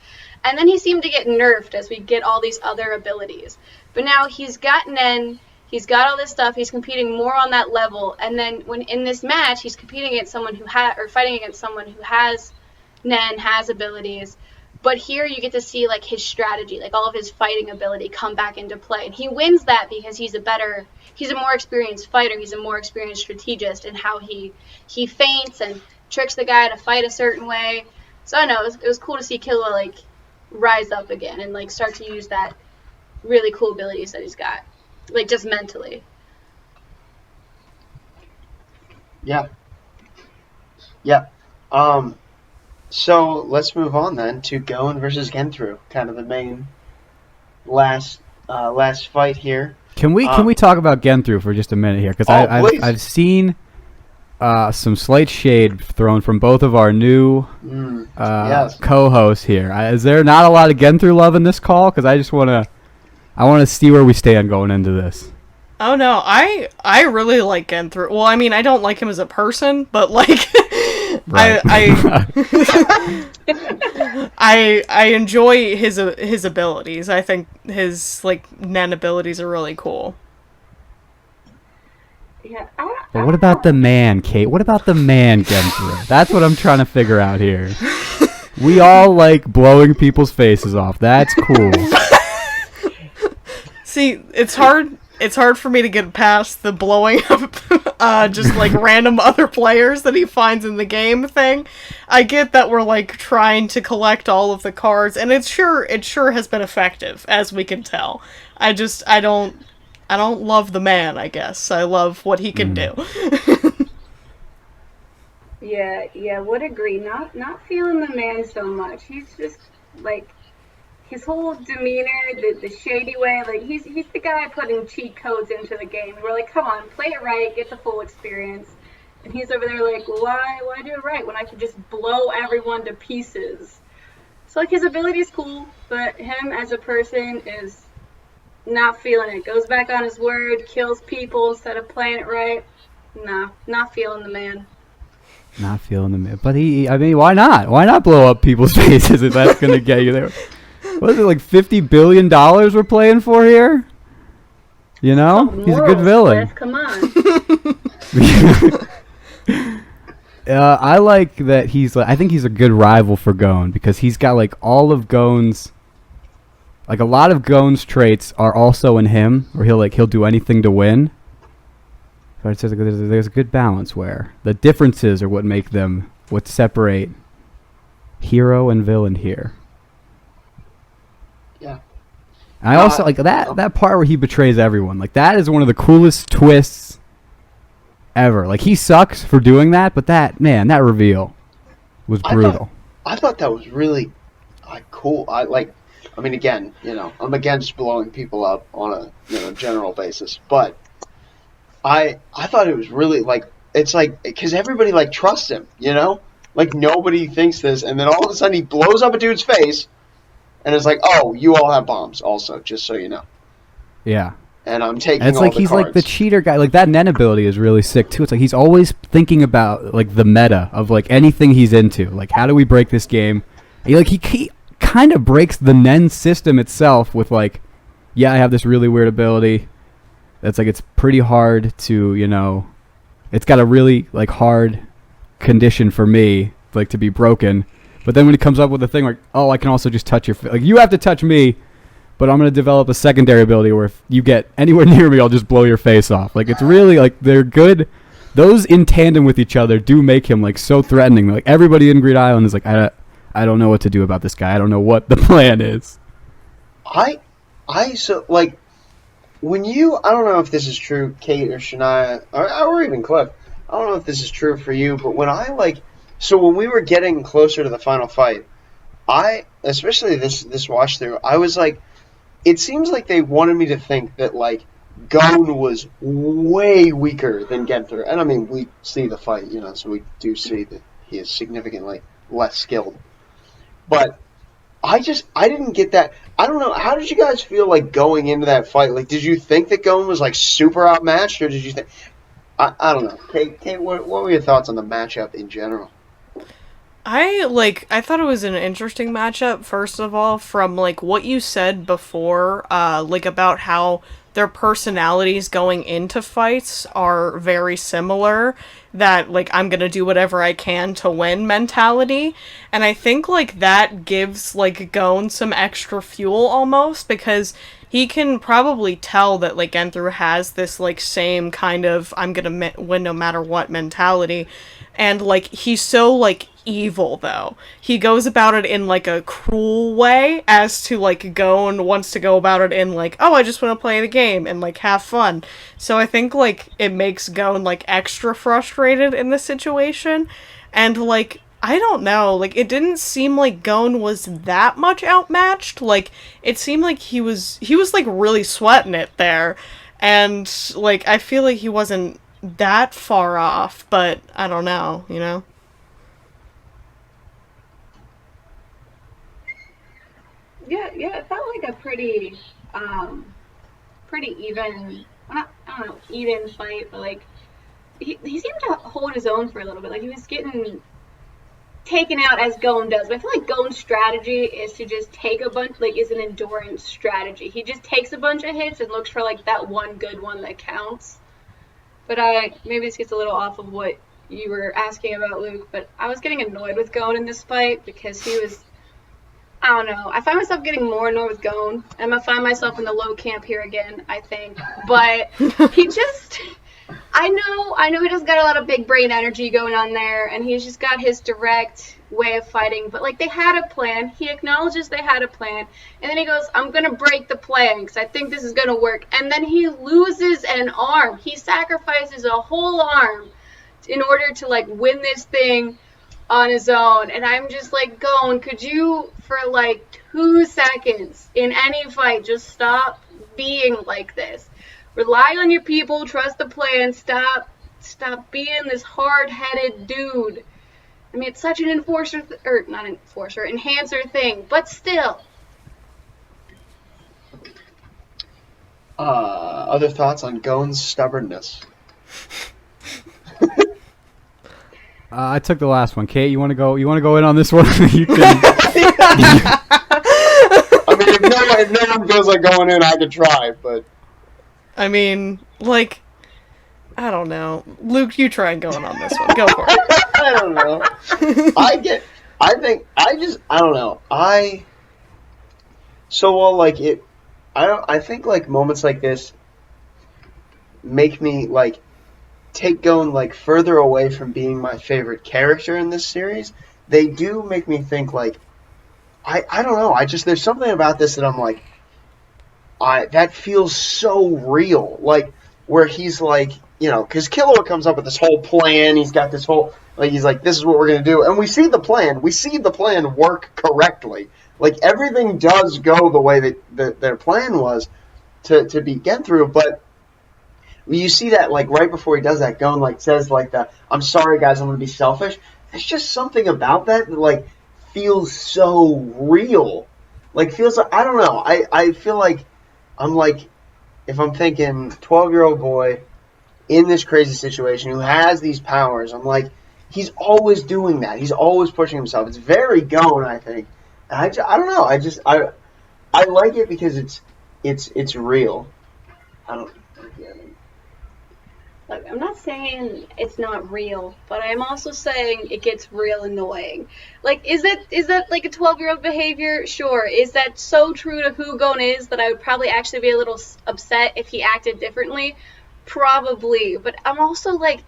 And then he seemed to get nerfed as we get all these other abilities. But now he's got Nen. He's got all this stuff. He's competing more on that level. And then when in this match, he's competing against someone who fighting against someone who has Nen, has abilities. But here you get to see like his strategy, like all of his fighting ability come back into play. And he wins that because he's a more experienced fighter. He's a more experienced strategist in how he feints and tricks the guy to fight a certain way. So I know it was cool to see Killua like rise up again and like start to use that really cool abilities that he's got. Like, just mentally. Yeah. So let's move on then to Gon versus Genthru, kind of the main last fight here. Can we talk about Genthru for just a minute here? Because please. I've seen some slight shade thrown from both of our new Yes. co-hosts here. Is there not a lot of get through love in this call? Because I want to see where we stand going into this. Oh no, I really like Genthru. Well, I mean, I don't like him as a person, but like, Right. I enjoy his abilities. I think his like Nen abilities are really cool. Yeah. But what about the man, Kate? What about the man Genthru? That's what I'm trying to figure out here. We all like blowing people's faces off. That's cool. See, it's hard. It's hard for me to get past the blowing up, just like random other players that he finds in the game thing. I get that we're like trying to collect all of the cards, and it sure has been effective, as we can tell. I don't love the man. I guess I love what he can do. Yeah, would agree. Not feeling the man so much. He's just like his whole demeanor, the shady way. Like he's the guy putting cheat codes into the game. We're like, come on, play it right, get the full experience. And he's over there like, why do it right when I could just blow everyone to pieces? So like his ability is cool, but him as a person is not feeling it. Goes back on his word, kills people instead of playing it right. Nah, not feeling the man. Not feeling the man. But I mean, why not? Why not blow up people's faces if that's going to get you there? What is it, like $50 billion we're playing for here? You know? He's a good villain. Come on. I like that I think he's a good rival for Gon because he's got like all of Gon's, like a lot of Gon's traits are also in him, where he'll do anything to win. But it says there's a good balance where the differences are what separate hero and villain here. Yeah. And I also like that part where he betrays everyone. Like that is one of the coolest twists ever. Like he sucks for doing that, but that reveal was brutal. I thought that was really cool. I mean, again, I'm against blowing people up on a general basis, but I thought it was really it's like because everybody trusts him, like nobody thinks this, and then all of a sudden he blows up a dude's face, and it's like, oh, you all have bombs, also, just so you know. Yeah. And I'm taking. And it's all like the he's cards. like the cheater guy. Like that Nen ability is really sick too. It's like he's always thinking about like the meta of like anything he's into. Like how do we break this game? He kind of breaks the Nen system itself with like, yeah, I have this really weird ability. That's like it's pretty hard to it's got a really like hard condition for me like to be broken. But then when he comes up with a thing like, oh, I can also just touch your like you have to touch me. But I'm going to develop a secondary ability where if you get anywhere near me, I'll just blow your face off. Like, it's really, like, they're good. Those in tandem with each other do make him, like, so threatening. Like, everybody in Greed Island is like, I don't know what to do about this guy. I don't know what the plan is. When you, I don't know if this is true, Kate or Shania, or even Cliff. I don't know if this is true for you, but when when we were getting closer to the final fight, especially this watch through, I was like, it seems like they wanted me to think that, like, Gon was way weaker than Genthru. And, I mean, we see the fight, so we do see that he is significantly less skilled. But I didn't get that. I don't know. How did you guys feel, like, going into that fight? Like, did you think that Gon was, like, super outmatched? Or did you think... I don't know. Kate, what were your thoughts on the matchup in general? I thought it was an interesting matchup, first of all, from, like, what you said before, like, about how their personalities going into fights are very similar, that, like, I'm gonna do whatever I can to win mentality, and I think, like, that gives, like, Gon some extra fuel, almost, because he can probably tell that, like, Genthru has this, like, same kind of, I'm gonna win no matter what mentality, and, like, he's so, like, evil, though. He goes about it in, like, a cruel way, as to, like, Gon wants to go about it in, like, oh, I just want to play the game, and, like, have fun. So I think, like, it makes Gon, like, extra frustrated in this situation, and, like, I don't know, like, it didn't seem like Gon was that much outmatched. Like, it seemed like he was, like, really sweating it there, and, like, I feel like he wasn't that far off, but I don't know, you know? Yeah, yeah, it felt like a pretty even, well, not, I don't know, even fight, but like he seemed to hold his own for a little bit. Like he was getting taken out as Gon does. But I feel like Gon's strategy is to just take a bunch, like, is an endurance strategy. He just takes a bunch of hits and looks for like that one good one that counts. But maybe this gets a little off of what you were asking about, Luke. But I was getting annoyed with Gon in this fight because he was. I don't know. I find myself getting more annoyed with Gon. I'm gonna find myself in the low camp here again, I think. But he just. I know he just got a lot of big brain energy going on there, and he's just got his direct way of fighting. But like they had a plan, he acknowledges they had a plan, and then he goes, "I'm gonna break the plan because I think this is gonna work." And then he loses an arm. He sacrifices a whole arm in order to like win this thing on his own. And I'm just like, Gon, could you for like 2 seconds in any fight just stop being like this? Rely on your people, trust the plan, stop being this hard-headed dude. I mean, it's such an enhancer thing, but still. Other thoughts on Gon's stubbornness? I took the last one. Kate, you want to go? You want to go in on this one? You can. I mean, if no one feels like going in, I could try, but. I mean, like, I don't know. Luke, you try going on this one. Go for it. I don't know. I don't know. I think, like, moments like this make me, like, take Gon, like, further away from being my favorite character in this series. They do make me think, like, I don't know. There's something about this that I'm like, that feels so real, like where he's like, you know, because Killua comes up with this whole plan. He's got this whole, like, he's like, this is what we're gonna do, and we see the plan. We see the plan work correctly. Like everything does go the way that their plan was to get through. But you see that like right before he does that, Gon like says like I'm sorry guys, I'm gonna be selfish. There's just something about that like feels so real. Like feels like, I don't know. I feel like. I'm like, if I'm thinking 12-year-old boy in this crazy situation who has these powers, I'm like, he's always doing that. He's always pushing himself. It's very Gon, I think. And I don't know. I like it because it's real. I don't. Yeah. Look, I'm not saying it's not real, but I'm also saying it gets real annoying. Like, is that like a 12-year-old behavior? Sure. Is that so true to who Gon is that I would probably actually be a little upset if he acted differently? Probably. But I'm also like,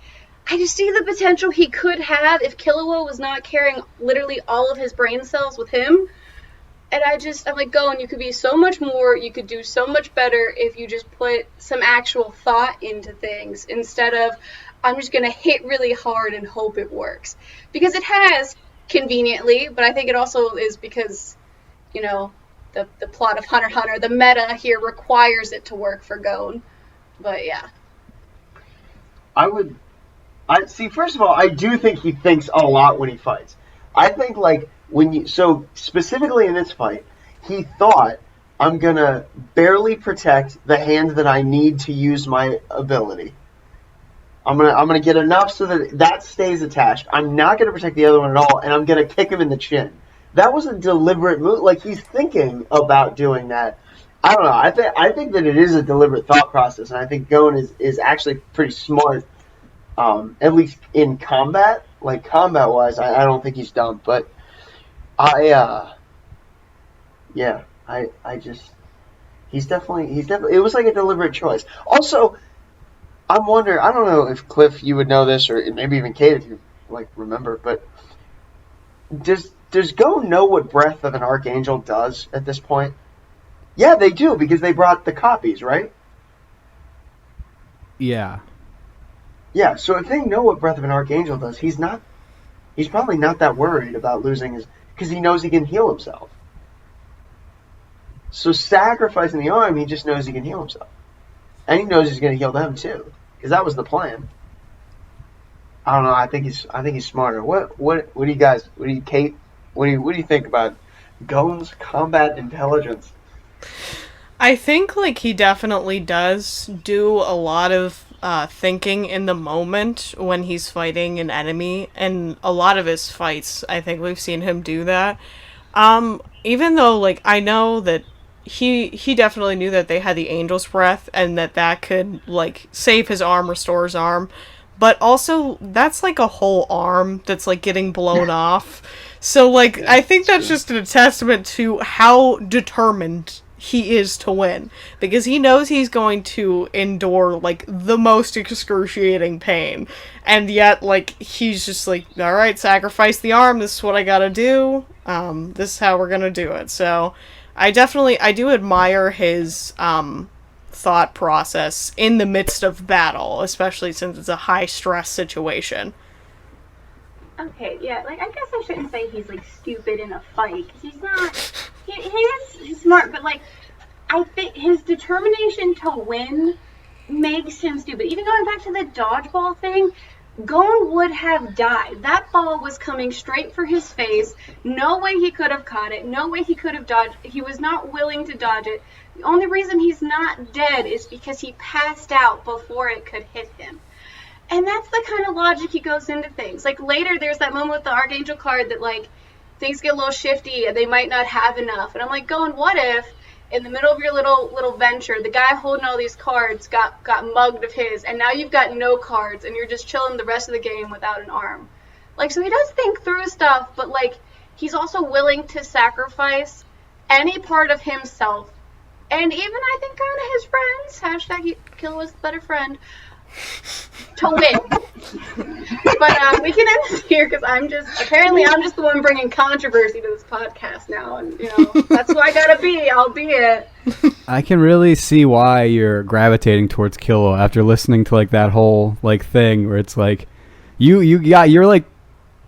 I just see the potential he could have if Killua was not carrying literally all of his brain cells with him. And I'm like, Gon, you could be so much more, you could do so much better if you just put some actual thought into things instead of, I'm just going to hit really hard and hope it works. Because it has, conveniently, but I think it also is because, you know, the plot of Hunter x Hunter, the meta here requires it to work for Gon. But yeah. See, first of all, I do think he thinks a lot when he fights. I think, like, so specifically in this fight, he thought, I'm going to barely protect the hand that I need to use my ability. I'm gonna get enough so that stays attached. I'm not going to protect the other one at all, and I'm going to kick him in the chin. That was a deliberate move. Like, he's thinking about doing that. I don't know. I think that it is a deliberate thought process, and I think Gon is actually pretty smart, at least in combat. Like, combat-wise, I don't think he's dumb, but he's definitely, it was like a deliberate choice. Also, I don't know if Cliff, you would know this, or maybe even Kate if you, like, remember, but does Gon know what Breath of an Archangel does at this point? Yeah, they do, because they brought the copies, right? Yeah. Yeah, so if they know what Breath of an Archangel does, he's probably not that worried about losing his, because he knows he can heal himself. So sacrificing the arm, he just knows he can heal himself. And he knows he's going to heal them too, because that was the plan. I don't know. I think he's smarter. What do you guys? What do you, Kate? What do you think about Gon's combat intelligence? I think like he definitely does do a lot of thinking in the moment when he's fighting an enemy, and a lot of his fights, I think we've seen him do that. Even though like I know that he definitely knew that they had the Angel's Breath and that could like save his arm, restore his arm, but also that's like a whole arm that's like getting blown off. So like I think that's just a testament to how determined he is to win, because he knows he's going to endure like the most excruciating pain, and yet like he's just like, all right, sacrifice the arm, this is what I gotta do, this is how we're gonna do it. So I do admire his thought process in the midst of battle, especially since it's a high stress situation. Okay, yeah, like, I guess I shouldn't say he's, like, stupid in a fight, because he's not, he's smart, but, like, I think his determination to win makes him stupid. Even going back to the dodgeball thing, Gon would have died. That ball was coming straight for his face. No way he could have caught it. No way he could have dodged. He was not willing to dodge it. The only reason he's not dead is because he passed out before it could hit him. And that's the kind of logic he goes into things. Like, later, there's that moment with the Archangel card that, like, things get a little shifty and they might not have enough. And I'm like, going, what if, in the middle of your little venture, the guy holding all these cards got mugged of his, and now you've got no cards, and you're just chilling the rest of the game without an arm? Like, so he does think through stuff, but, like, he's also willing to sacrifice any part of himself. And even, I think, kind of his friends, #Kill was the better friend, to win. But we can end this here, because I'm just the one bringing controversy to this podcast now, and that's who I gotta be. I'll be it. I can really see why you're gravitating towards Kilo after listening to like that whole like thing where it's like you're like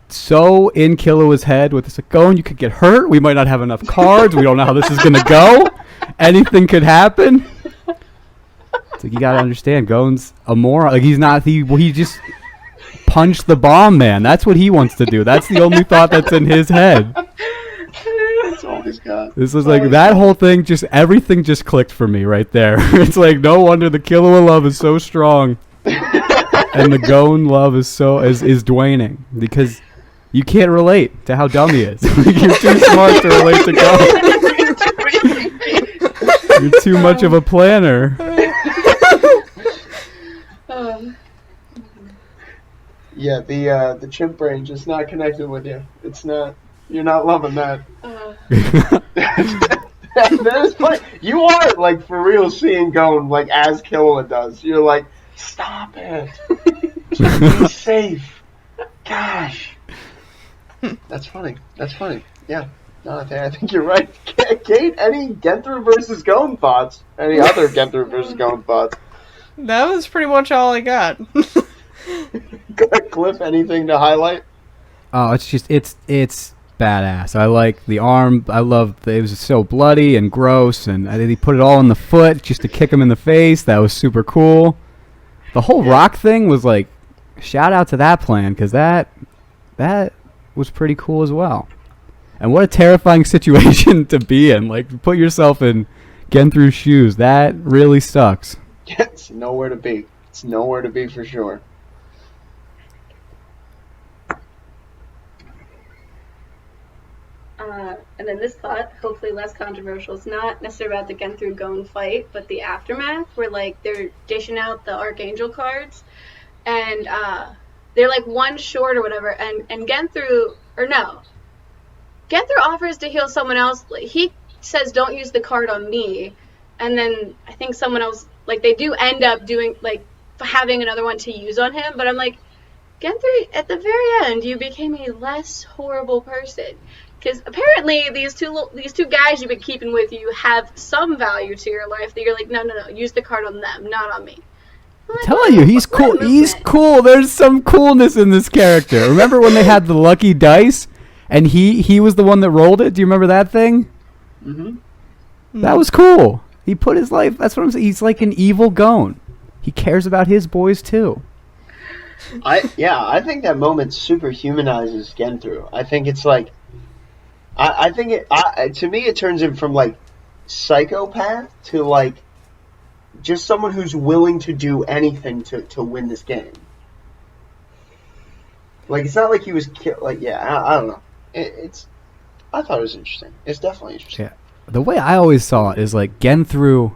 so in Kilo's head with this like, going, you could get hurt, we might not have enough cards, we don't know how this is gonna go, anything could happen. It's like, you gotta understand, Gon's a moron. Like, he just punched the bomb man. That's what he wants to do. That's the only thought that's in his head. That's all he's got. This was like, that whole thing, everything just clicked for me right there. It's like, no wonder the Killua love is so strong. And the Gon love is Dwayning. Because you can't relate to how dumb he is. You're too smart to relate to Gon. You're too much of a planner. Yeah, the chimp brain just not connected with you. It's not. You're not loving that. That is funny. You are like for real seeing Gon like as Killua does. You're like, stop it. Just be safe. Gosh. That's funny. Yeah. No, I think you're right. Kate, any Genthru versus Gon thoughts? Any other Genthru versus Gon thoughts? That was pretty much all I got. Cliff, anything to highlight? Oh, it's badass. I like the arm. I love it was so bloody and gross, and I think he put it all in the foot just to kick him in the face. That was super cool. The whole rock thing was like, shout out to that plan, because that was pretty cool as well. And what a terrifying situation to be in. Like, put yourself in Genthru's shoes. That really sucks. It's nowhere to be. It's nowhere to be for sure. And then this thought, hopefully less controversial, it's not necessarily about the Genthru Gon fight, but the aftermath, where like they're dishing out the Archangel cards, and they're like one short or whatever, and Genthru offers to heal someone else. He says, "Don't use the card on me," and then I think someone else, like they do end up doing like having another one to use on him. But I'm like, Genthru, at the very end, you became a less horrible person. Because apparently these two guys you've been keeping with you have some value to your life that you're like, no, use the card on them, not on me. I'm telling you, he's cool. He's cool. There's some coolness in this character. Remember when they had the lucky dice, and he was the one that rolled it? Do you remember that thing? Mm-hmm. That was cool. He put his life. That's what I'm saying. He's like an evil Gon. He cares about his boys too. I think that moment super humanizes Genthru. I think it's like I think to me it turns him from like psychopath to like just someone who's willing to do anything to win this game. Like it's not like he was like I don't know. It's I thought it was interesting. It's definitely interesting. Yeah. The way I always saw it is like Genthru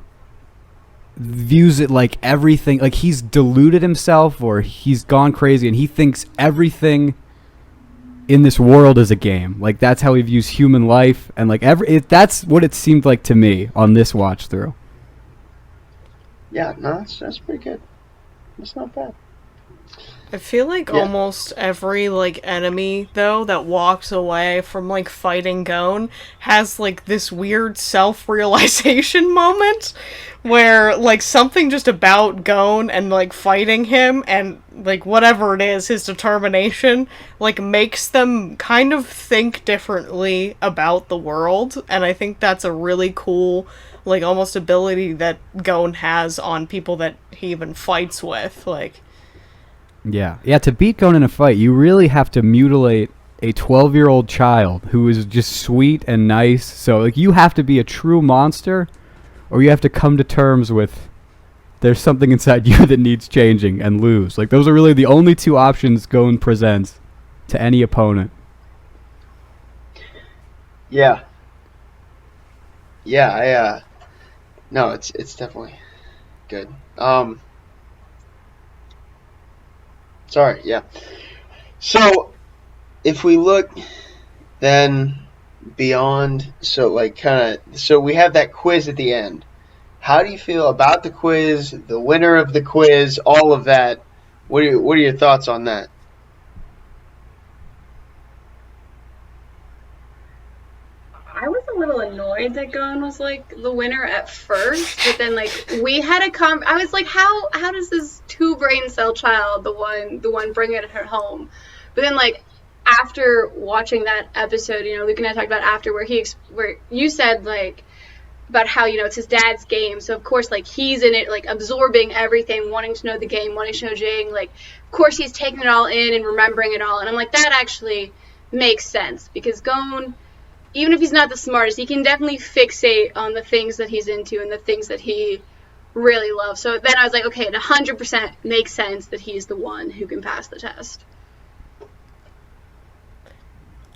views it like everything, like he's deluded himself or he's gone crazy and he thinks everything in this world is a game. Like that's how he views human life, and like that's what it seemed like to me on this watch through. Yeah, no, that's pretty good. That's not bad. I feel like almost every like enemy though that walks away from like fighting Gon has like this weird self-realization moment where like something just about Gon and like fighting him and like whatever it is, his determination like makes them kind of think differently about the world, and I think that's a really cool like almost ability that Gon has on people that he even fights with. Like Yeah, to beat Gon in a fight, you really have to mutilate a 12-year-old child who is just sweet and nice. So, like, you have to be a true monster, or you have to come to terms with there's something inside you that needs changing and lose. Like, those are really the only two options Gon presents to any opponent. Yeah. Yeah, no, it's definitely good. Sorry, yeah. So, if we look then beyond, so we have that quiz at the end. How do you feel about the quiz, the winner of the quiz, all of that? What are your thoughts on that? I was a little annoyed that Gon was like the winner at first, but then like we had I was like, how does this 2 brain cell child, the one bring it her home? But then like after watching that episode, Luke and I talked about after where you said like about how it's his dad's game, so of course like he's in it like absorbing everything, wanting to know the game, wanting to know Jing, like of course he's taking it all in and remembering it all, and I'm like that actually makes sense because Gon, even if he's not the smartest, he can definitely fixate on the things that he's into and the things that he really loves. So then I was like, okay, it 100% makes sense that he's the one who can pass the test.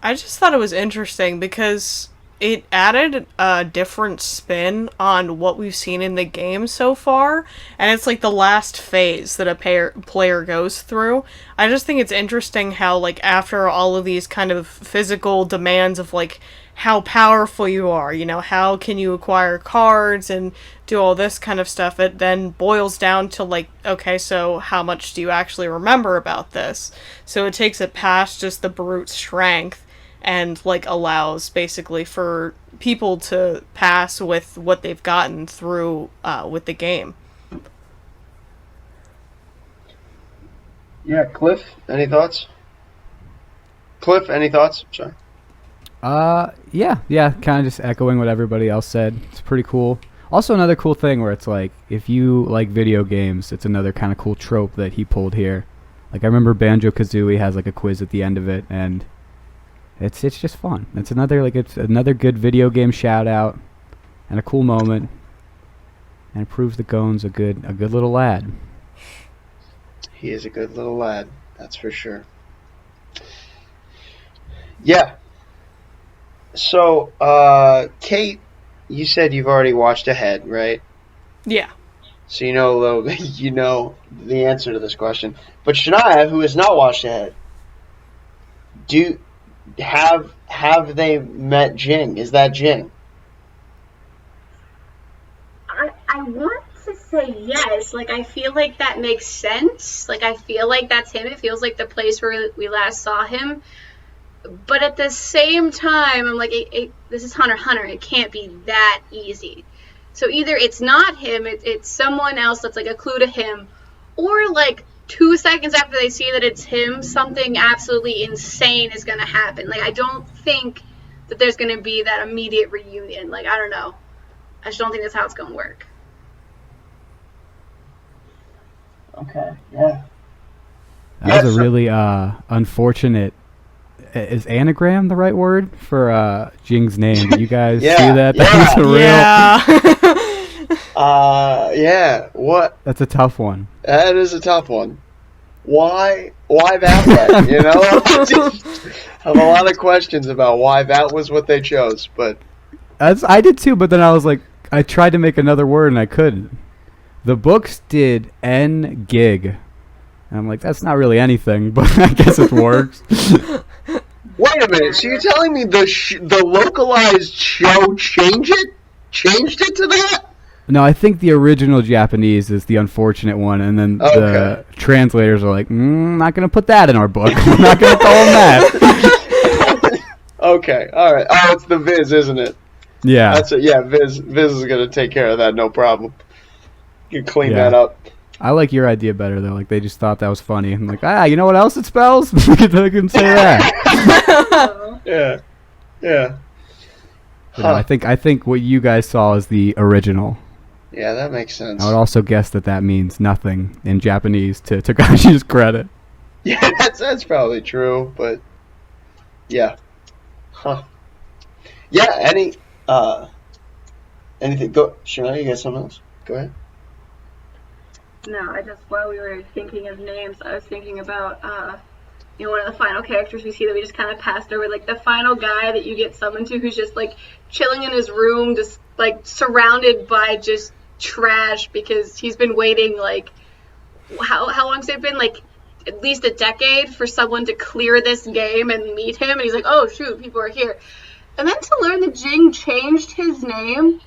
I just thought it was interesting because it added a different spin on what we've seen in the game so far, and it's like the last phase that a player goes through. I just think it's interesting how like after all of these kind of physical demands of like how powerful you are, how can you acquire cards and do all this kind of stuff, it then boils down to like, okay, so how much do you actually remember about this? So it takes it past just the brute strength and like allows basically for people to pass with what they've gotten through with the game. Yeah, Cliff, any thoughts? Sorry. Yeah, kind of just echoing what everybody else said. It's pretty cool. Also, another cool thing where it's like, if you like video games, it's another kind of cool trope that he pulled here. Like, I remember Banjo-Kazooie has like a quiz at the end of it, and it's just fun. It's another good video game shout out, and a cool moment, and it proves that Gon's a good little lad. He is a good little lad, that's for sure. Yeah. So, Kate, you said you've already watched ahead, right? Yeah. So you know a little, you know the answer to this question. But Shania, who has not watched ahead, have they met Jing? Is that Jing? I want to say yes. Like, I feel like that makes sense. Like, I feel like that's him. It feels like the place where we last saw him. But at the same time, I'm like, this is Hunter x Hunter. It can't be that easy. So either it's not him, it's someone else that's like a clue to him, or like 2 seconds after they see that it's him, something absolutely insane is going to happen. Like, I don't think that there's going to be that immediate reunion. Like, I don't know. I just don't think that's how it's going to work. Okay, yeah. That was a really unfortunate. Is anagram the right word for Jing's name? Did you guys see that? That was a real. Yeah. Yeah. What? That's a tough one. That is a tough one. Why that way? You know, I have a lot of questions about why that was what they chose. But I did too. But then I was like, I tried to make another word and I couldn't. The books did N gig. And I'm like, that's not really anything, but I guess it works. wait a minute. So you're telling me the localized show changed it to that? No, I think the original Japanese is the unfortunate one, and then the translators are like, not going to put that in our book. We're not going to call them that. Okay, all right. Oh, it's the Viz, isn't it? Yeah. That's it. Yeah, Viz is going to take care of that, no problem. You can clean that up. I like your idea better, though. Like, they just thought that was funny. I'm like, you know what else it spells? I can say that. Yeah. But no, I think what you guys saw is the original. Yeah, that makes sense. I would also guess that means nothing in Japanese to Takashi's credit. Yeah, that's probably true, but yeah. Huh. Yeah, anything go Shania, you got something else? Go ahead. No, while we were thinking of names, I was thinking about one of the final characters we see that we just kind of passed over, like the final guy that you get summoned to, who's just like chilling in his room, just like surrounded by just trash because he's been waiting like how long's it been, like at least a decade for someone to clear this game and meet him, and he's like, oh shoot, people are here. And then to learn that Jing changed his name,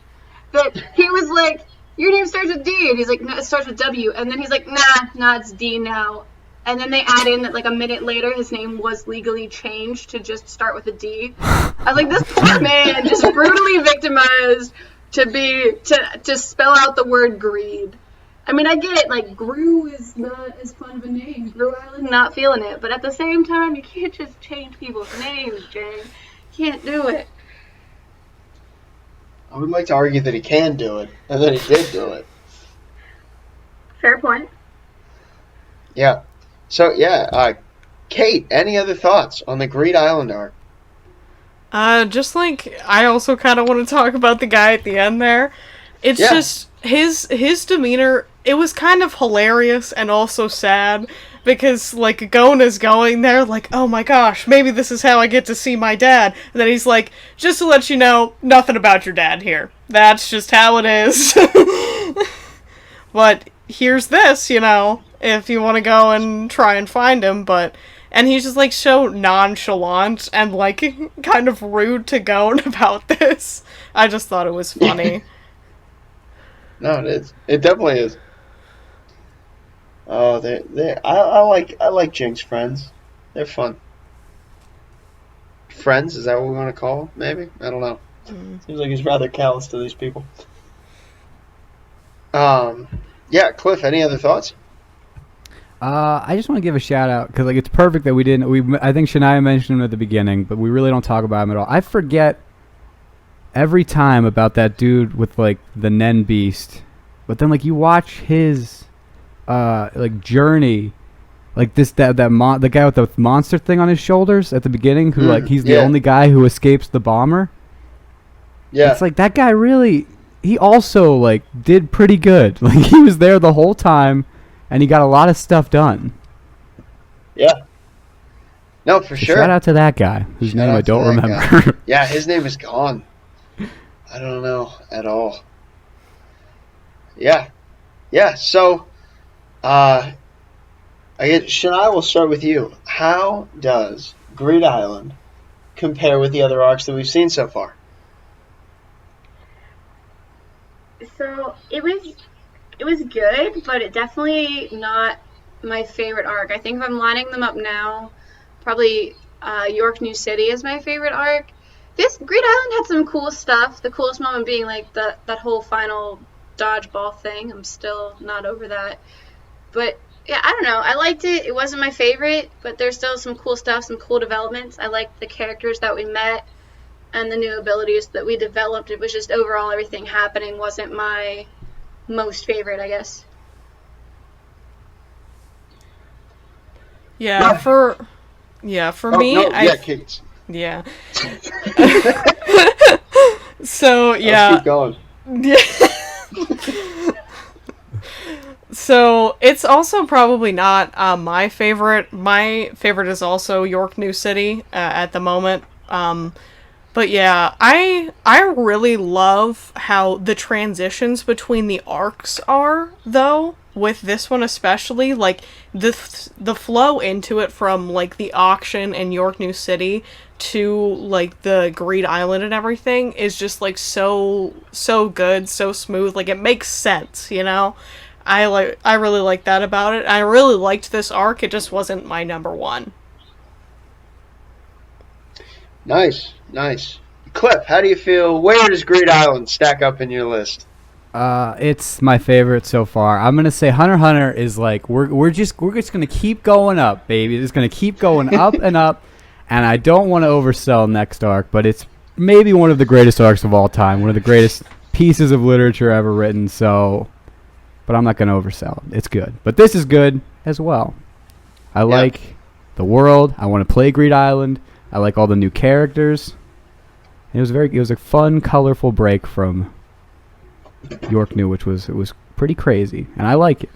that he was like, your name starts with D, and he's like, no, it starts with W, and then he's like, nah, it's D now. And then they add in that like a minute later his name was legally changed to just start with a D. I was like, this poor man just brutally victimized to spell out the word greed. I mean, I get it, like, Gru is not as fun of a name. Gru Island, not feeling it. But at the same time, you can't just change people's names, Jane. Can't do it. I would like to argue that he can do it, and that he did do it. Fair point. Yeah. So, Kate, any other thoughts on the Greed Island arc? Just like, I also kind of want to talk about the guy at the end there. It's just, his demeanor, it was kind of hilarious and also sad, because, like, Gon is going there, like, oh my gosh, maybe this is how I get to see my dad. And then he's like, just to let you know, nothing about your dad here. That's just how it is. But here's this, if you want to go and try and find him, and he's just, like, so nonchalant and, like, kind of rude to Gon about this. I just thought it was funny. No, it is. It definitely is. Oh, I like Jing's friends. They're fun. Friends, is that what we want to call them? Maybe? I don't know. Seems like he's rather callous to these people. Yeah, Cliff, any other thoughts? I just want to give a shout out because, like, it's perfect that we didn't. I think Shania mentioned him at the beginning, but we really don't talk about him at all. I forget every time about that dude with, like, the Nen Beast, but then, like, you watch his like, journey, like the guy with the monster thing on his shoulders at the beginning, who like he's the only guy who escapes the bomber. Yeah, it's like that guy really. He also, like, did pretty good. Like, he was there the whole time. And he got a lot of stuff done. Yeah. No, for sure. Shout out to that guy, whose name I don't remember. Yeah, his name is gone. I don't know at all. Yeah. Yeah, so, I guess, Shania, will start with you. How does Greed Island compare with the other arcs that we've seen so far? So, it was good, but it definitely not my favorite arc. I think if I'm lining them up now, probably York New City is my favorite arc. This Greed Island had some cool stuff. The coolest moment being like that whole final dodgeball thing. I'm still not over that. But yeah, I don't know. I liked it. It wasn't my favorite, but there's still some cool stuff, some cool developments. I liked the characters that we met and the new abilities that we developed. It was just overall everything happening wasn't my most favorite, I guess. Yeah, for me, Kate. yeah. So yeah. Let's keep going. Yeah. So it's also probably not my favorite. My favorite is also York New City at the moment. But yeah, I really love how the transitions between the arcs are, though, with this one especially. Like, the flow into it from, like, the auction in York New City to, like, the Greed Island and everything is just, like, so good, so smooth. Like, it makes sense, you know? I really like that about it. I really liked this arc, it just wasn't my number one. Nice. Cliff, how do you feel? Where does Great Island stack up in your list? It's my favorite so far. I'm gonna say Hunter x Hunter is like we're just gonna keep going up, baby. It's gonna keep going up and up, and I don't want to oversell next arc, but it's maybe one of the greatest arcs of all time, one of the greatest pieces of literature ever written. So, but I'm not gonna oversell it. It's good, but this is good as well. I like the world. I want to play Greed Island. I like all the new characters. It was a fun, colorful break from York New, which was pretty crazy, and I like it.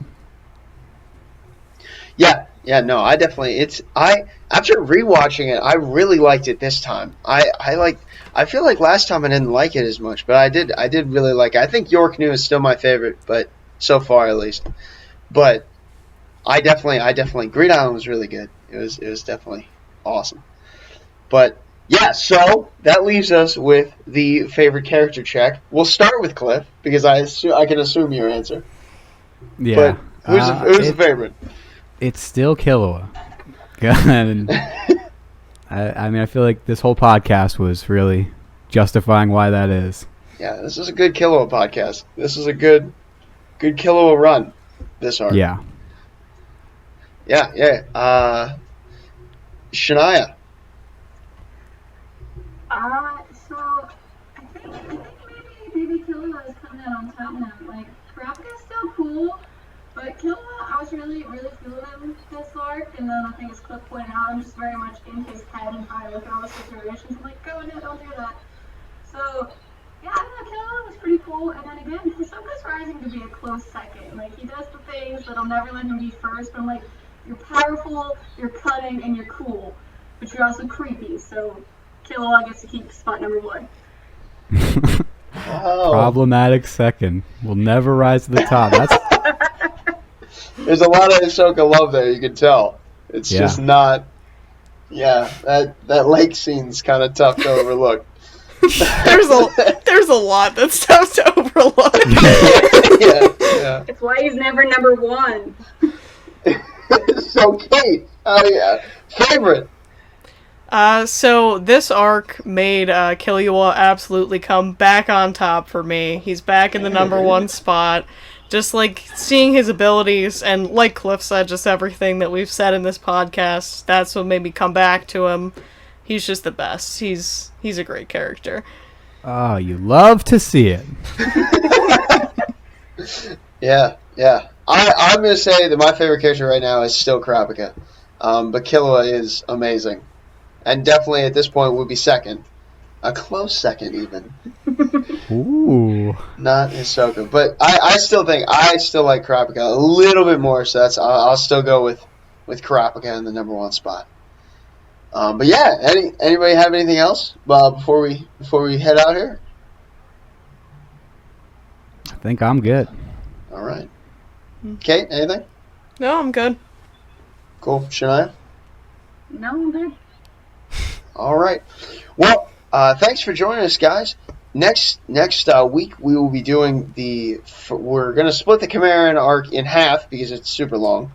Yeah, no, I definitely. After rewatching it, I really liked it this time. I feel like last time I didn't like it as much, but I did really like it. I think York New is still my favorite, but so far at least. But I definitely Green Island was really good. It was definitely awesome. But yeah, so that leaves us with the favorite character check. We'll start with Cliff because I can assume your answer. Yeah. But who's the favorite? It's still Killua. And I mean, I feel like this whole podcast was really justifying why that is. Yeah, this is a good Killua podcast. This is a good Killua run. This arc. Yeah. Yeah. Shania. So I think maybe Killua is coming out on top now. Like, Kurapika's still cool, but Killua, I was really feeling him this arc, and then I think as Cliff pointed out, I'm just very much in his head and how I look at all the situations. I'm like, go no, don't do that. So yeah, I don't know, Killua was pretty cool, and then again, Hisoka's rising to be a close second. Like, he does the things that'll never let him be first, but I'm like, you're powerful, you're cunning, and you're cool, but you're also creepy, so Killua gets to keep spot number one. Problematic second. Will never rise to the top. There's a lot of Hisoka love there, you can tell. It's just not... Yeah, that lake scene's kind of tough to overlook. There's a lot that's tough to overlook. Yeah. It's why he's never number one. So, Kate, favorite? So this arc made Killua absolutely come back on top for me. He's back in the number one spot. Just like seeing his abilities and like Cliff said, just everything that we've said in this podcast, that's what made me come back to him. He's just the best. He's a great character. Oh, you love to see it. Yeah. I'm going to say that my favorite character right now is still Kurapika. But Killua is amazing. And definitely at this point would be second. A close second, even. Ooh. Not Hisoka. But I still like Kurapika a little bit more, so I'll still go with Kurapika in the number one spot. But yeah, anybody have anything else before we head out here? I think I'm good. All right. Kate, anything? No, I'm good. Cool. Shania? No, I'm good. All right. Well, thanks for joining us, guys. Next week we will be doing we're going to split the Chimeran arc in half because it's super long.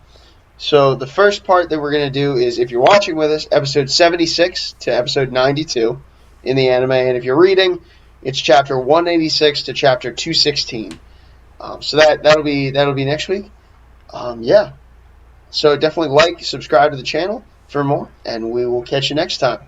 So the first part that we're going to do is, if you're watching with us, episode 76 to episode 92 in the anime, and if you're reading, it's chapter 186 to chapter 216. So that'll be next week. Yeah. So definitely subscribe to the channel for more, and we will catch you next time.